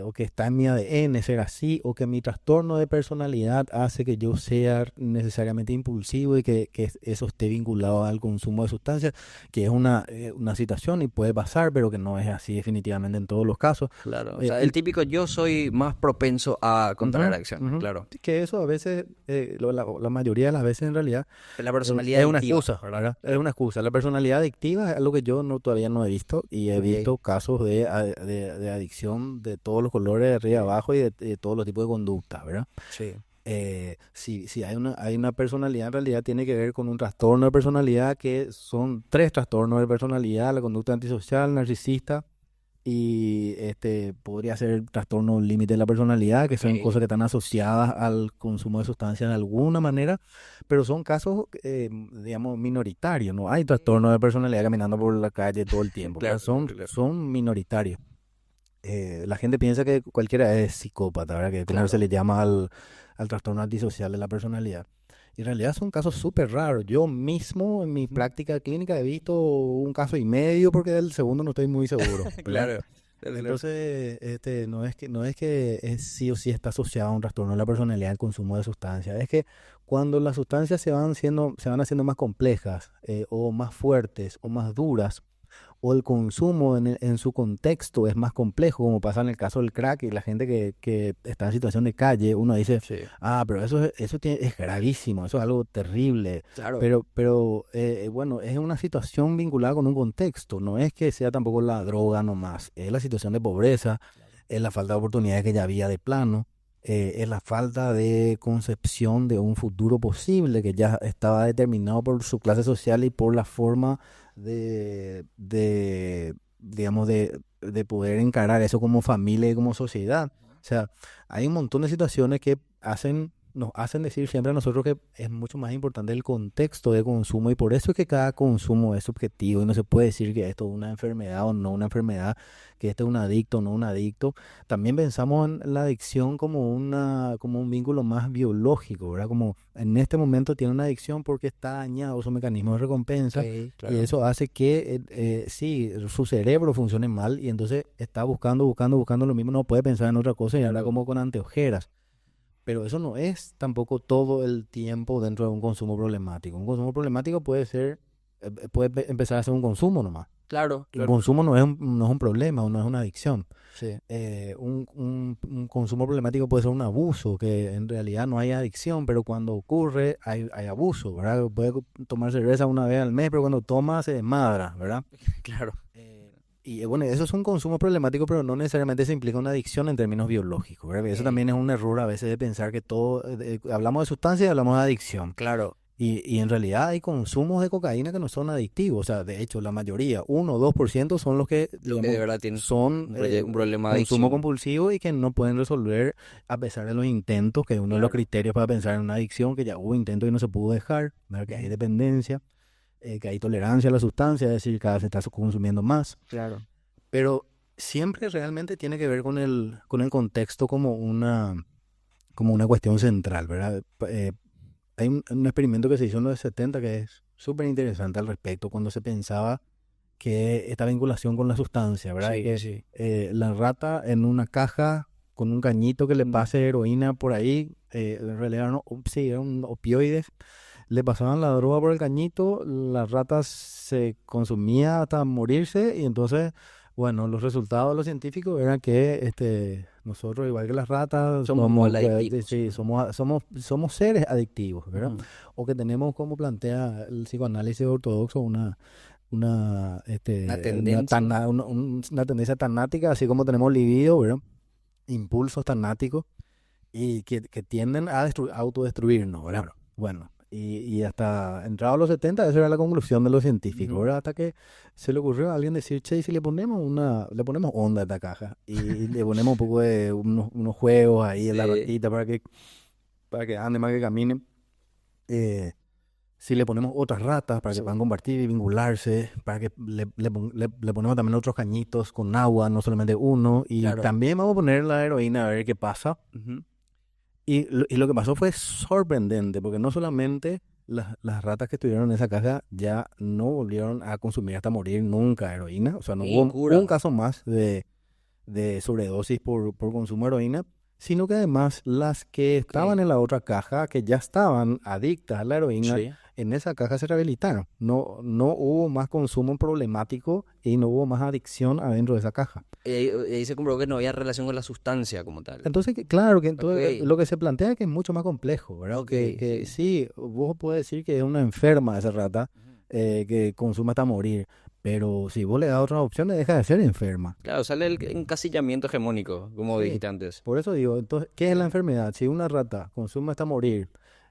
O que está en mi ADN ser así, o que mi trastorno de personalidad hace que yo sea necesariamente impulsivo y que eso esté vinculado al consumo de sustancias, que es una situación y puede pasar, pero que no es así definitivamente en todos los casos. Claro. O sea, el típico yo soy más propenso a contraer Ujú, adicciones. ujú. Claro. Que eso a veces, la mayoría de las veces en realidad, La personalidad es una adictiva. excusa, ¿verdad? Es una excusa. La personalidad adictiva es algo que yo todavía no he visto y he Ok. visto casos de adicción de todos los colores, de arriba a abajo y de todos los tipos de conductas, ¿verdad? Sí. Si hay una personalidad, en realidad tiene que ver con un trastorno de personalidad, que son 3 trastornos de personalidad: la conducta antisocial, narcisista y podría ser el trastorno límite de la personalidad, que son Ok. cosas que están asociadas al consumo de sustancias de alguna manera, pero son casos, digamos, minoritarios. No hay trastorno de personalidad caminando por la calle todo el tiempo, ¿verdad? Claro, claro. Son minoritarios. La gente piensa que cualquiera es psicópata, ¿verdad? Que como se Claro. le llama al trastorno antisocial de la personalidad. Y en realidad son casos súper raros. Yo mismo en mi Ujú. práctica clínica he visto un caso y medio, porque del segundo no estoy muy seguro, ¿verdad? Claro. Claro. Entonces, no es que es sí o sí está asociado a un trastorno de la personalidad el consumo de sustancias. Es que cuando las sustancias se van haciendo más complejas, o más fuertes o más duras, o el consumo en su contexto es más complejo, como pasa en el caso del crack y la gente que está en situación de calle, uno dice, Sí. pero es gravísimo, eso es algo terrible. Claro. Pero bueno, es una situación vinculada con un contexto, no es que sea tampoco la droga nomás, es la situación de pobreza, es la falta de oportunidades que ya había de plano. Es la falta de concepción de un futuro posible que ya estaba determinado por su clase social y por la forma digamos, de poder encarar eso como familia y como sociedad. O sea, hay un montón de situaciones que nos hacen decir siempre a nosotros que es mucho más importante el contexto de consumo, y por eso es que cada consumo es subjetivo y no se puede decir que esto es una enfermedad o no una enfermedad, que esto es un adicto o no un adicto. También pensamos en la adicción como un vínculo más biológico, ¿verdad? Como en este momento tiene una adicción porque está dañado su mecanismo de recompensa. Sí, Y claro. eso hace que sí, su cerebro funcione mal, y entonces está buscando lo mismo, no puede pensar en otra cosa y anda como con anteojeras. Pero eso no es tampoco todo el tiempo dentro de un consumo problemático. Un consumo problemático puede empezar a ser un consumo nomás. Claro, Un claro. consumo no es un problema o no es una adicción. Sí. Un consumo problemático puede ser un abuso, que en realidad no hay adicción, pero cuando ocurre hay abuso, ¿verdad? Puede tomar cerveza una vez al mes, pero cuando toma se desmadra, ¿verdad? Claro. Y bueno, eso es un consumo problemático, pero no necesariamente se implica una adicción en términos biológicos, ¿verdad? Eso Ok. también es un error a veces de pensar que todo, hablamos de sustancias y hablamos de adicción. Claro. Y en realidad hay consumos de cocaína que no son adictivos. O sea, de hecho, la mayoría, 1 o 2% son los que, Lo que digamos, de verdad tiene son un problema de consumo adicción. compulsivo y que no pueden resolver a pesar de los intentos, que es uno de los Claro. criterios para pensar en una adicción, que ya hubo intentos y no se pudo dejar, ¿verdad? Que hay dependencia, que hay tolerancia a la sustancia, es decir, cada vez se está consumiendo más. Claro. Pero siempre realmente tiene que ver con el contexto como una cuestión central, ¿verdad? Hay un experimento que se hizo en los 70 que es súper interesante al respecto, cuando se pensaba que esta vinculación con la sustancia, ¿verdad? Sí, Que sí. la rata en una caja con un cañito que le Mm. pase heroína por ahí, en realidad eran opioides, le pasaban la droga por el cañito, la rata se consumía hasta morirse, y entonces, bueno, los resultados de los científicos eran que nosotros, igual que las ratas, Somos igual adictivos. sí, somos seres adictivos, ¿verdad? Ujú. O que tenemos, como plantea el psicoanálisis ortodoxo, Una tendencia. Una tendencia tanática, así como tenemos libido, ¿verdad? Impulsos tanáticos y que tienden a autodestruirnos, ¿verdad? Claro. Bueno, y hasta entrados los 70 esa era la conclusión de los científicos, Ujú. ¿verdad? Hasta que se le ocurrió a alguien decir, che, ¿y si le ponemos onda a esta caja y le ponemos un poco de unos juegos ahí en la Sí. ratita para que ande más que camine? Eh, si le ponemos otras ratas para que Sí. puedan compartir y vincularse, para que le ponemos también otros cañitos con agua, no solamente uno, y Claro. también vamos a poner la heroína a ver qué pasa. Ujú. Y lo que pasó fue sorprendente, porque no solamente las ratas que estuvieron en esa caja ya no volvieron a consumir hasta morir nunca hubo o sea, no Y hubo cura. un caso más de sobredosis por consumo de heroína, sino que además las que estaban Ok. en la otra caja, que ya estaban adictas a la heroína, Sí. en esa caja se rehabilitaron. No hubo más consumo problemático y no hubo más adicción adentro de esa caja. Y ahí se comprobó que no había relación con la sustancia como tal. Entonces, claro, que Ok. entonces, lo que se plantea es que es mucho más complejo, ¿verdad? Ok, Que sí. sí, vos podés decir que es una enferma esa rata, Ujú. que consume hasta morir, pero si vos le das otras opciones, deja de ser enferma. Claro, sale el encasillamiento hegemónico, como Sí, dijiste antes. por eso digo, entonces, ¿qué es la enfermedad? Si una rata consume hasta morir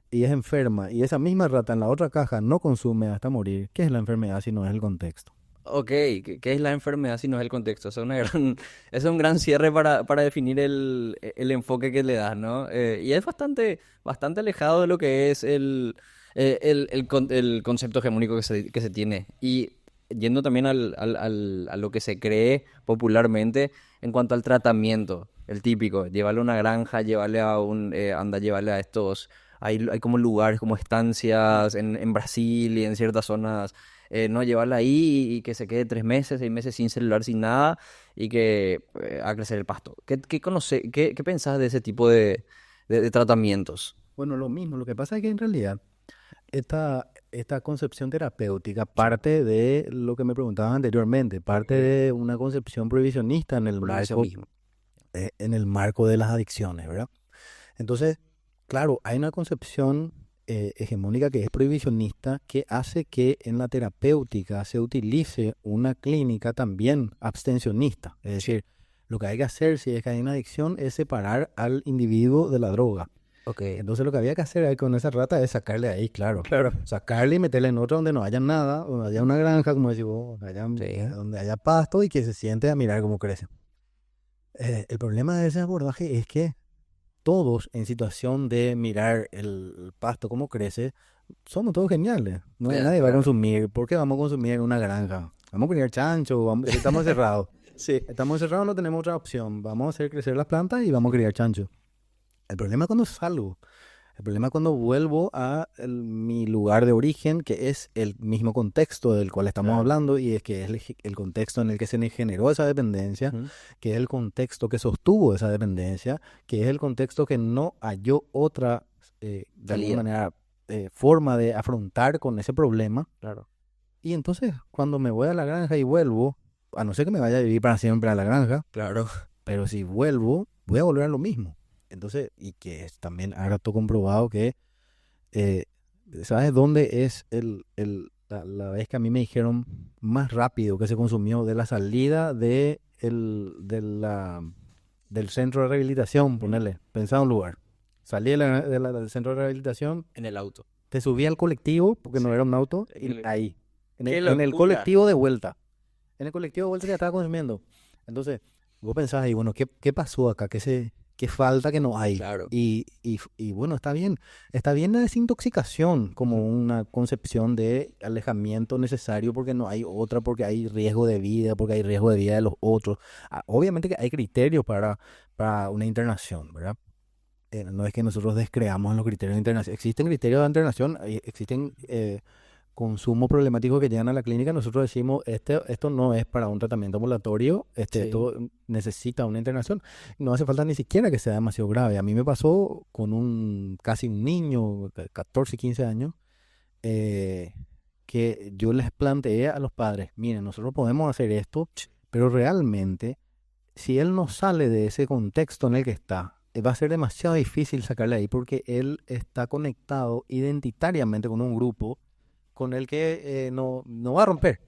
y es enferma, y esa misma rata en la otra caja no consume hasta morir, ¿qué es la enfermedad si no es el contexto? Ok, ¿qué es la enfermedad si no es el contexto? Eso es una gran, es un gran cierre para definir el enfoque que le das, ¿no? Y es bastante alejado de lo que es el concepto hegemónico que se tiene. Y yendo también a lo que se cree popularmente en cuanto al tratamiento, el típico, llevarle a una granja, llevarle a estos, hay como lugares, como estancias en Brasil y en ciertas zonas no llevarla ahí y que se quede 3 meses, 6 meses sin celular, sin nada y que haga crecer el pasto. ¿Qué pensás de ese tipo de tratamientos? Bueno, lo mismo, lo que pasa es que en realidad esta concepción terapéutica Sí, parte de lo que me preguntabas anteriormente, parte ok. de una concepción prohibicionista Prohibicionismo. en el marco de las adicciones, ¿verdad? Entonces, claro, hay una concepción hegemónica que es prohibicionista que hace que en la terapéutica se utilice una clínica también abstencionista. Es Sí. decir, lo que hay que hacer si es que hay una adicción es separar al individuo de la droga. Ok. Entonces lo que había que hacer ahí con esa rata es sacarle ahí, claro. Claro. Sacarle y meterle en otra donde no haya nada, donde haya una granja, como decís vos, Sí. donde haya pasto y que se siente a mirar cómo crece. El problema de ese abordaje es que todos en situación de mirar el pasto cómo crece, somos todos geniales. Ya, Nadie va a claro. consumir. ¿Por qué vamos a consumir en una granja? Vamos a criar chancho, si estamos encerrados. Sí. Estamos encerrados, no tenemos otra opción. Vamos a hacer crecer las plantas y vamos a criar chancho. El problema es cuando salgo. El problema es cuando vuelvo a mi lugar de origen, que es el mismo contexto del cual estamos Claro. hablando, y es que es el contexto en el que se generó esa dependencia, Ujú. que es el contexto que sostuvo esa dependencia, que es el contexto que no halló otra, de alguna Salida. manera, forma de afrontar con ese problema. Claro. Y entonces, cuando me voy a la granja y vuelvo, a no ser que me vaya a vivir para siempre a la granja, Claro. pero si vuelvo, voy a volver a lo mismo. Entonces, y que es también harto comprobado que, eh, ¿sabes dónde es la vez que a mí me dijeron más rápido que se consumió de la salida del centro de rehabilitación? Ujú. Ponerle, pensaba un lugar. Salí del centro de rehabilitación, En el auto. te subí al colectivo, porque no Sí. era un auto, y Qué, ahí, qué en el locura. colectivo de vuelta. En el colectivo de vuelta ya estaba consumiendo. Entonces, vos pensás ahí, bueno, ¿qué pasó acá? ¿Qué falta que no hay? Claro. Y bueno, está bien la desintoxicación como Ujú. una concepción de alejamiento necesario porque no hay otra, porque hay riesgo de vida, porque hay riesgo de vida de los otros. Obviamente que hay criterios para una internación, ¿verdad? No es que nosotros descreamos en los criterios de internación. Existen criterios de internación, existen consumos problemáticos que llegan a la clínica. Nosotros decimos, esto no es para un tratamiento ambulatorio, Sí. esto necesita una internación. No hace falta ni siquiera que sea demasiado grave. A mí me pasó con casi un niño, 14, 15 años, eh, que yo les planteé a los padres, miren, nosotros podemos hacer esto, pero realmente si él no sale de ese contexto en el que está, va a ser demasiado difícil sacarle ahí porque él está conectado identitariamente con un grupo con el que no va a romper.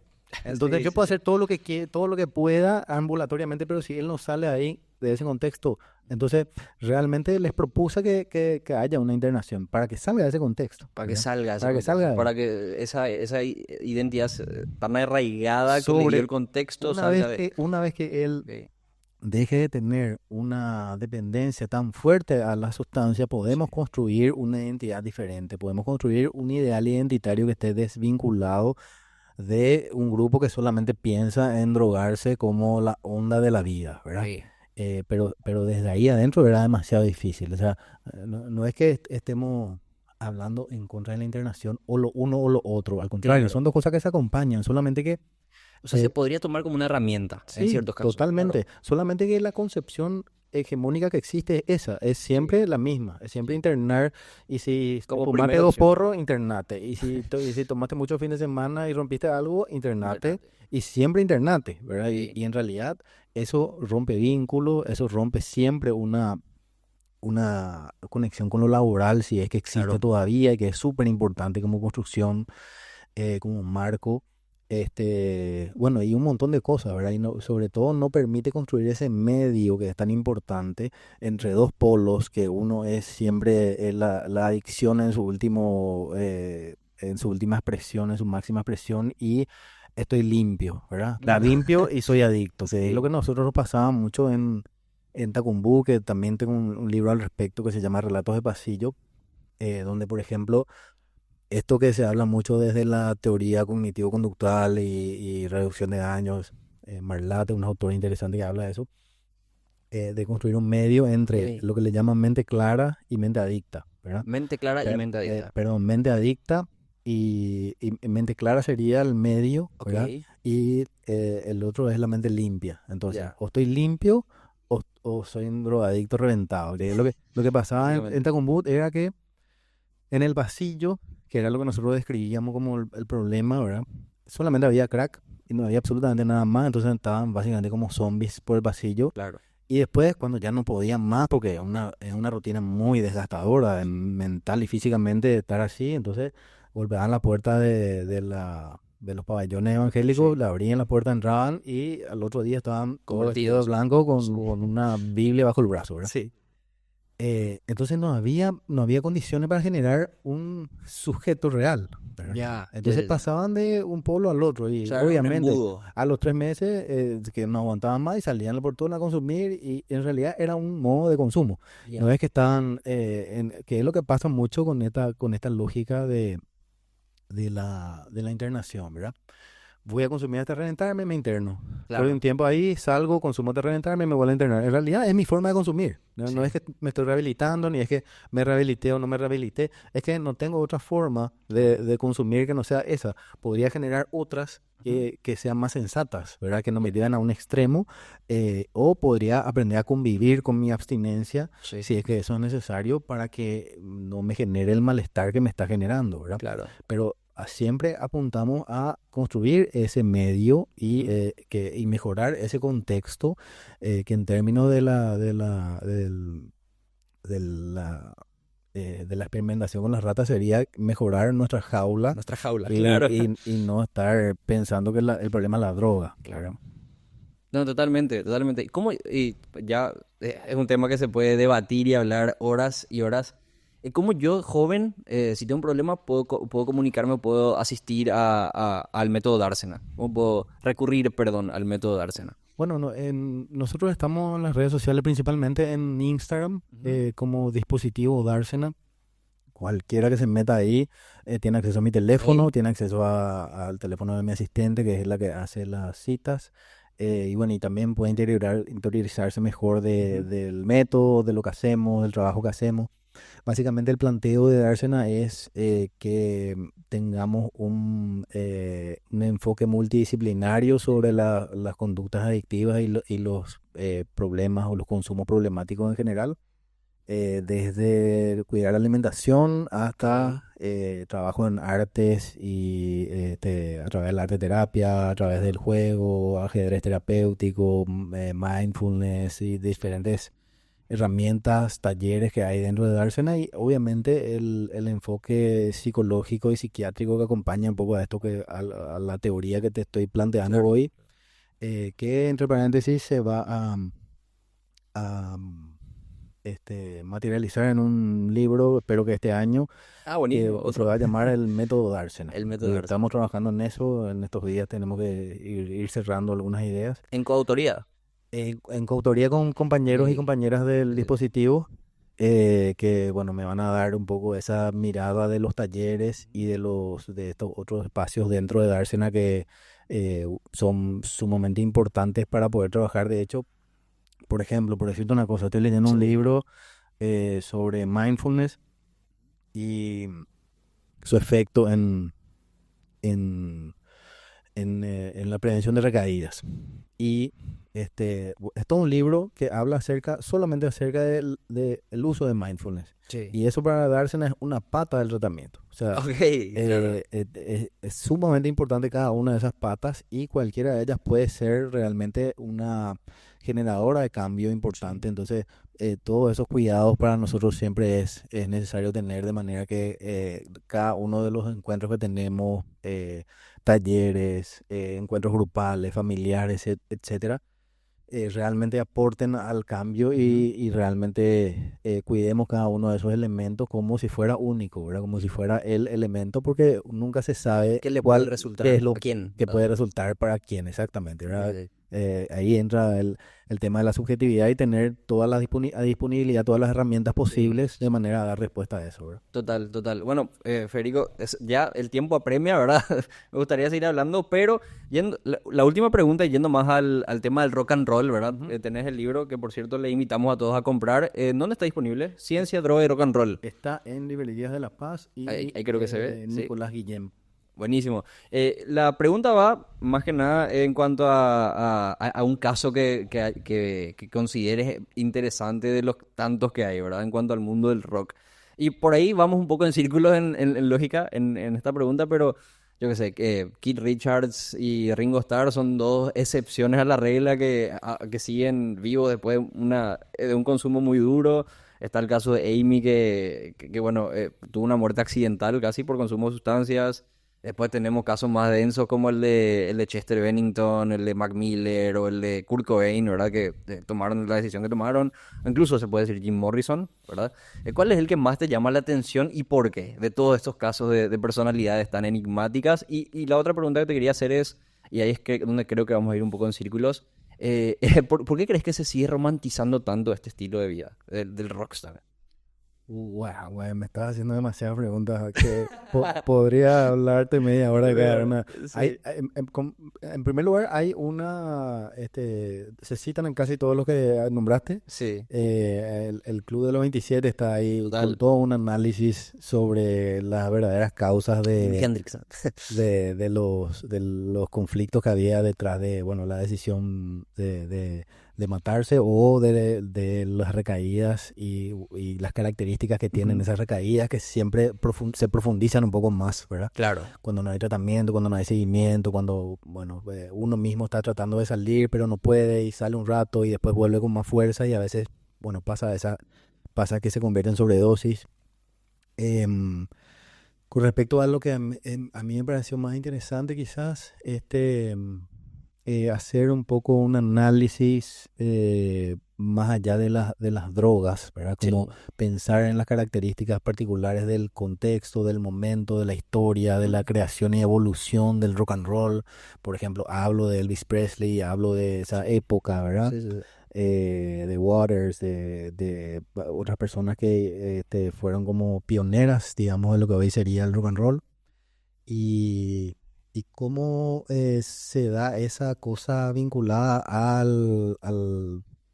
Entonces Sí, yo sí, puedo sí. hacer todo lo que todo lo que pueda ambulatoriamente, pero si él no sale ahí de ese contexto, entonces realmente les propuse que haya una internación para que salga de ese contexto, Para que ¿verdad? salga ese Para que contexto, salga de ahí. para que esa identidad tan arraigada que le dio el Sobre contexto salga de... una vez que él Ok, deje de tener una dependencia tan fuerte a la sustancia, sí, podemos construir una identidad diferente, podemos construir un ideal identitario que esté desvinculado de un grupo que solamente piensa en drogarse como la onda de la vida, ¿verdad? ok. Pero desde ahí adentro era demasiado difícil. O sea, no es que estemos hablando en contra de la internación o lo uno o lo otro. Al contrario, Claro. son dos cosas que se acompañan. Solamente que O sea, se eh, podría tomar como una herramienta en sí, ciertos casos. Claro. totalmente. Solamente que la concepción hegemónica que existe es esa, es Sí, siempre la misma, es siempre sí. internar. Y si te Como fumaste primera dos opción. porros, internate. Y si tomaste mucho fin de semana y rompiste algo, internate. Internate. Y siempre internate, ¿verdad? Ok. Y en realidad eso rompe vínculos, eso rompe siempre una conexión con lo laboral, si es que existe Claro. todavía, y que es súper importante como construcción, como marco, bueno, y un montón de cosas, ¿verdad? Y sobre todo no permite construir ese medio que es tan importante entre dos polos, que uno es siempre la adicción en su en su última expresión, en su máxima expresión, y estoy limpio, ¿verdad? La limpio y soy adicto, que es lo Sí. que nosotros nos pasaba mucho en Tacumbú, que también tengo un libro al respecto que se llama Relatos de Pasillo, donde, por ejemplo, esto que se habla mucho desde la teoría cognitivo-conductual y reducción de daños, Marlate, un autor interesante que habla de eso, de construir un medio entre Ok. lo que le llaman mente clara y mente adicta, ¿verdad? Mente clara y mente adicta. Perdón, mente adicta y mente clara sería el medio, Ok. ¿verdad? Y el otro es la mente limpia. Entonces, Ya. o estoy limpio o soy un drogadicto reventado. Que lo que pasaba en Básicamente. Tacumbut era que en el pasillo, que era lo que nosotros describíamos como el problema, ¿verdad? Solamente había crack y no había absolutamente nada más, entonces estaban básicamente como zombies por el pasillo. Claro. Y después, cuando ya no podían más, porque es una rutina muy desgastadora, mental y físicamente estar así, entonces golpeaban la puerta de los pabellones evangélicos, Sí. le abrían la puerta, entraban y al otro día estaban todos vestidos de Convertidos. blanco Sí. con una Biblia bajo el brazo, ¿verdad? Sí. Entonces no había condiciones para generar un sujeto real, ¿verdad? Ya, ya, Entonces ya, ya. pasaban de un pueblo al otro O y sea, era un obviamente embudo. a los 3 meses que no aguantaban más y salían al portón a consumir y en realidad era un modo de consumo. No Ya. es que estaban, que es lo que pasa mucho con esta lógica de la internación, ¿verdad? Voy a consumir hasta reventarme, me interno. Estoy un Claro. tiempo ahí, salgo, consumo hasta reventarme, me vuelvo a internar. En realidad es mi forma de consumir. No es Sí. que me estoy rehabilitando, ni es que me rehabilité o no me rehabilité. Es que no tengo otra forma de consumir que no sea esa. Podría generar otras Ujú. que sean más sensatas, ¿verdad? Que no me Ya. lleven a un extremo. O podría aprender a convivir con mi abstinencia Sí. si es que eso es necesario para que no me genere el malestar que me está generando, ¿verdad? Claro. Pero siempre apuntamos a construir ese medio Ujú. y mejorar ese contexto que en términos de la experimentación con las ratas sería mejorar nuestra jaula Nuestra jaula, claro. y no estar pensando que el problema es la droga, Claro. ¿verdad? No, totalmente, totalmente. ¿Cómo? Y ya es un tema que se puede debatir y hablar horas y horas. ¿Cómo yo, joven, si tengo un problema, puedo comunicarme, puedo asistir al método Dársena? ¿Cómo puedo recurrir, perdón, al método Dársena? Bueno, nosotros estamos en las redes sociales, principalmente en Instagram, Ujú. como dispositivo Dársena. Cualquiera que se meta ahí tiene acceso a mi teléfono, Ok. tiene acceso al teléfono de mi asistente, que es la que hace las citas. Y bueno, y también puede interiorizarse mejor Ujú. del método, de lo que hacemos, del trabajo que hacemos. Básicamente el planteo de Dársena es que tengamos un enfoque multidisciplinario sobre las conductas adictivas y los problemas o los consumos problemáticos en general, desde cuidar la alimentación Ok. hasta trabajo en artes y a través de la arte terapia, a través del juego, ajedrez terapéutico, mindfulness y diferentes herramientas, talleres que hay dentro de Dársena y obviamente el enfoque psicológico y psiquiátrico que acompaña un poco a esto a la teoría que te estoy planteando Claro. hoy, que entre paréntesis se va a, materializar en un libro, espero que este año, Ah, que buenísimo. se va a llamar El Método Dársena. El método de Dársena. Estamos trabajando en eso, en estos días tenemos que ir cerrando algunas ideas. En coautoría. En coautoría con compañeros y Sí, compañeras del sí, sí. dispositivo, que bueno, me van a dar un poco esa mirada de los talleres y de estos otros espacios dentro de Dársena que son sumamente importantes para poder trabajar. De hecho, por ejemplo, por decirte una cosa, estoy leyendo un Sí. libro sobre mindfulness y su efecto en, en la prevención de recaídas. Y es todo un libro que habla solamente acerca el uso de mindfulness. Sí. Y eso para Dársena es una pata del tratamiento. O sea, Ok, claro. es sumamente importante cada una de esas patas y cualquiera de ellas puede ser realmente una generadora de cambio importante. Entonces, todos esos cuidados para nosotros siempre es necesario tener de manera que cada uno de los encuentros que tenemos, talleres, encuentros grupales, familiares, etcétera, realmente aporten al cambio Ujú. y realmente cuidemos cada uno de esos elementos como si fuera único, ¿verdad? Como si fuera el elemento, porque nunca se sabe ¿Qué le puede qué es resultar? lo ¿A quién? que Ah, puede resultar para quién exactamente, sí, ¿verdad? sí. Ahí entra el tema de la subjetividad y tener toda la disponibilidad, todas las herramientas Sí. posibles de manera a dar respuesta a eso, ¿verdad? Total, total. Bueno, Federico, ya el tiempo apremia, ¿verdad? Me gustaría seguir hablando, pero la última pregunta, yendo más al tema del rock and roll, ¿verdad? Ujú. Tenés el libro que, por cierto, le invitamos a todos a comprar. ¿Dónde está disponible? Ciencia, droga y rock and roll. Está en Librerías de La Paz Ahí, y ahí creo que se ve, sí. Nicolás Guillem. Buenísimo. La pregunta va más que nada en cuanto a un caso que consideres interesante de los tantos que hay, ¿verdad? En cuanto al mundo del rock. Y por ahí vamos un poco en círculos en lógica en esta pregunta, pero yo qué sé, que Keith Richards y Ringo Starr son dos excepciones a la regla que siguen vivos después de un consumo muy duro. Está el caso de Amy bueno, tuvo una muerte accidental casi por consumo de sustancias. Después tenemos casos más densos como el de Chester Bennington, el de Mac Miller o el de Kurt Cobain, ¿verdad? Que tomaron la decisión que tomaron. Incluso se puede decir Jim Morrison, ¿verdad? ¿Cuál es el que más te llama la atención y por qué? De todos estos casos de personalidades tan enigmáticas. Y la otra pregunta que te quería hacer es, y ahí es donde creo que vamos a ir un poco en círculos, ¿por qué crees que se sigue romantizando tanto este estilo de vida del rockstar? Wow, güey, me estás haciendo demasiadas preguntas que podría hablarte media hora de cada Pero, una. sí, En primer lugar, se citan en casi todos los que nombraste. sí, El Club de los 27 está ahí con total. todo un análisis sobre las verdaderas causas Jimi Hendrix. de los conflictos que había detrás de, bueno, la decisión de matarse o de las recaídas y las características que tienen Ujú. esas recaídas que siempre se profundizan un poco más, ¿verdad? Claro, Cuando no hay tratamiento, cuando no hay seguimiento, cuando, bueno, uno mismo está tratando de salir pero no puede y sale un rato y después vuelve con más fuerza y a veces, bueno, pasa que se convierte en sobredosis. Em, con respecto a lo que a mí me pareció más interesante quizás, hacer un poco un análisis más allá de las drogas, ¿verdad? Como sí. pensar en las características particulares del contexto, del momento, de la historia, de la creación y evolución del rock and roll. Por ejemplo, hablo de Elvis Presley, hablo de esa época, ¿verdad? Sí, sí, sí. De Waters, otras personas que fueron como pioneras, digamos, de lo que hoy sería el rock and roll y, y cómo se da esa cosa vinculada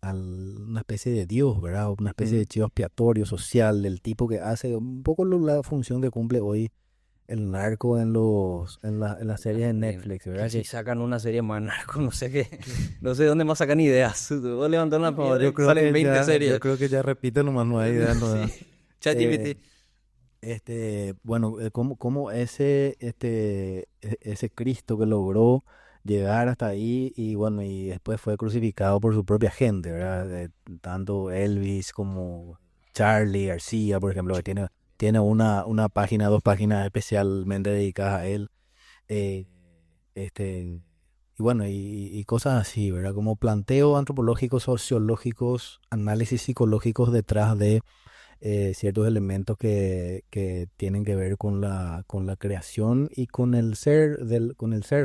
una especie de Dios, ¿verdad? Una especie de Ujú. chivo expiatorio social del tipo que hace un poco la función que cumple hoy el narco en las series de También. Netflix, Que ¿verdad? si sacan una serie más narco, no sé qué, no sé de dónde más sacan ideas. Vos levantás una No, piedra y salen 20 yo series. creo que ya repito nomás, no hay idea Sí, nueva. Eh, ChatGPT. cómo ese Cristo que logró llegar hasta ahí y bueno, y después fue crucificado por su propia gente, ¿verdad? Tanto Elvis como Charlie García, por ejemplo, que tiene una página, 2 páginas especialmente dedicadas a él. eh, este, y bueno, y cosas así, ¿verdad? Como planteo antropológicos, sociológicos, análisis psicológicos detrás de ciertos elementos que tienen que ver con la creación y con el ser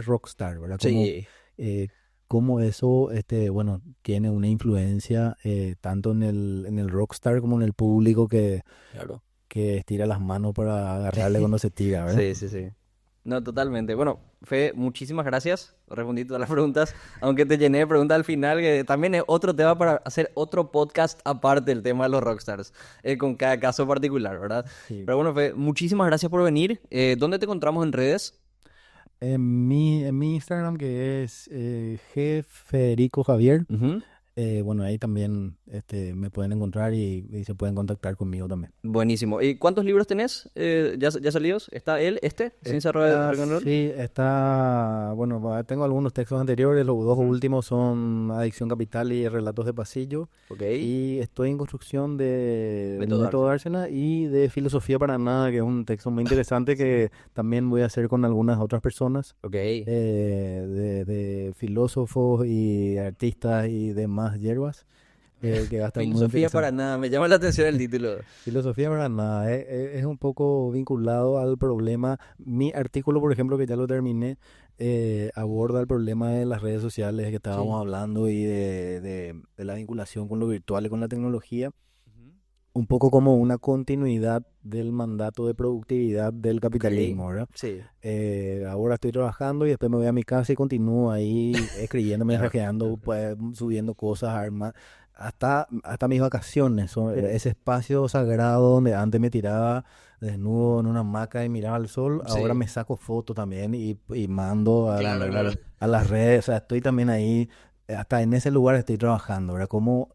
rockstar, ¿verdad? Sí, Eh, cómo eso, bueno, tiene una influencia tanto en el rockstar como en el público claro. que estira las manos para agarrarle cuando se tira, ¿verdad? Sí, sí, sí. No, totalmente. Bueno, Fede, muchísimas gracias. Respondí todas las preguntas, aunque te llené de preguntas al final, que también es otro tema para hacer otro podcast aparte del tema de los rockstars, con cada caso particular, ¿verdad? Sí. Pero bueno, Fede, muchísimas gracias por venir. ¿Dónde te encontramos en redes? En mi Instagram, que es G Federico Javier, Ujú. bueno, ahí también me pueden encontrar y se pueden contactar conmigo también. Buenísimo. ¿Y cuántos libros tenés ya salidos? ¿Está Sin cerrar el rock and roll? Sí, está, bueno, tengo algunos textos anteriores, los 2 Ujú. últimos son Adicción Capital y Relatos de Pasillo, Ok. y estoy en construcción de Método Método Arce. Dársena y de Filosofía para Nada, que es un texto muy interesante que también voy a hacer con algunas otras personas, Ok. de filósofos y artistas y demás hierbas, que va a estar muy Filosofía para interesante. nada. Me llama la atención el título. Filosofía para nada, es un poco vinculado al problema. Mi artículo, por ejemplo, que ya lo terminé, aborda el problema de las redes sociales que Sí. estábamos hablando y de la vinculación con lo virtual y con la tecnología, Ujú. un poco como una continuidad del mandato de productividad del Ok. capitalismo, ¿verdad? Sí. Ahora estoy trabajando y después me voy a mi casa y continúo ahí escribiendo, Claro. mensajeando, pues, subiendo cosas, hasta mis vacaciones, Sí. ese espacio sagrado donde antes me tiraba desnudo en una hamaca y miraba al sol, ahora Sí. me saco fotos también y mando Claro, claro. a las redes, o sea, estoy también ahí, hasta en ese lugar estoy trabajando, ¿verdad? Cómo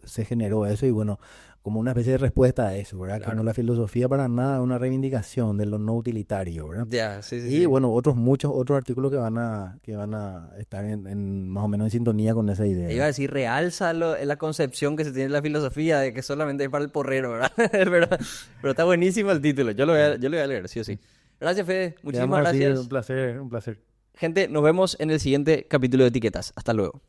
se generó eso y bueno, como una especie de respuesta a eso, ¿verdad? Que no, Claro. la filosofía para nada es una reivindicación de lo no utilitario, ¿verdad? Ya, sí, sí, Y sí. bueno, muchos otros artículos que van a estar en más o menos en sintonía con esa idea, Iba a ¿verdad? decir, realza la concepción que se tiene de la filosofía de que solamente es para el porrero, ¿verdad? Pero está buenísimo el título. Yo lo voy a leer, sí o sí. Gracias, Fede. Quedamos Muchísimas así, gracias. un placer. Gente, nos vemos en el siguiente capítulo de Etiquetas. Hasta luego.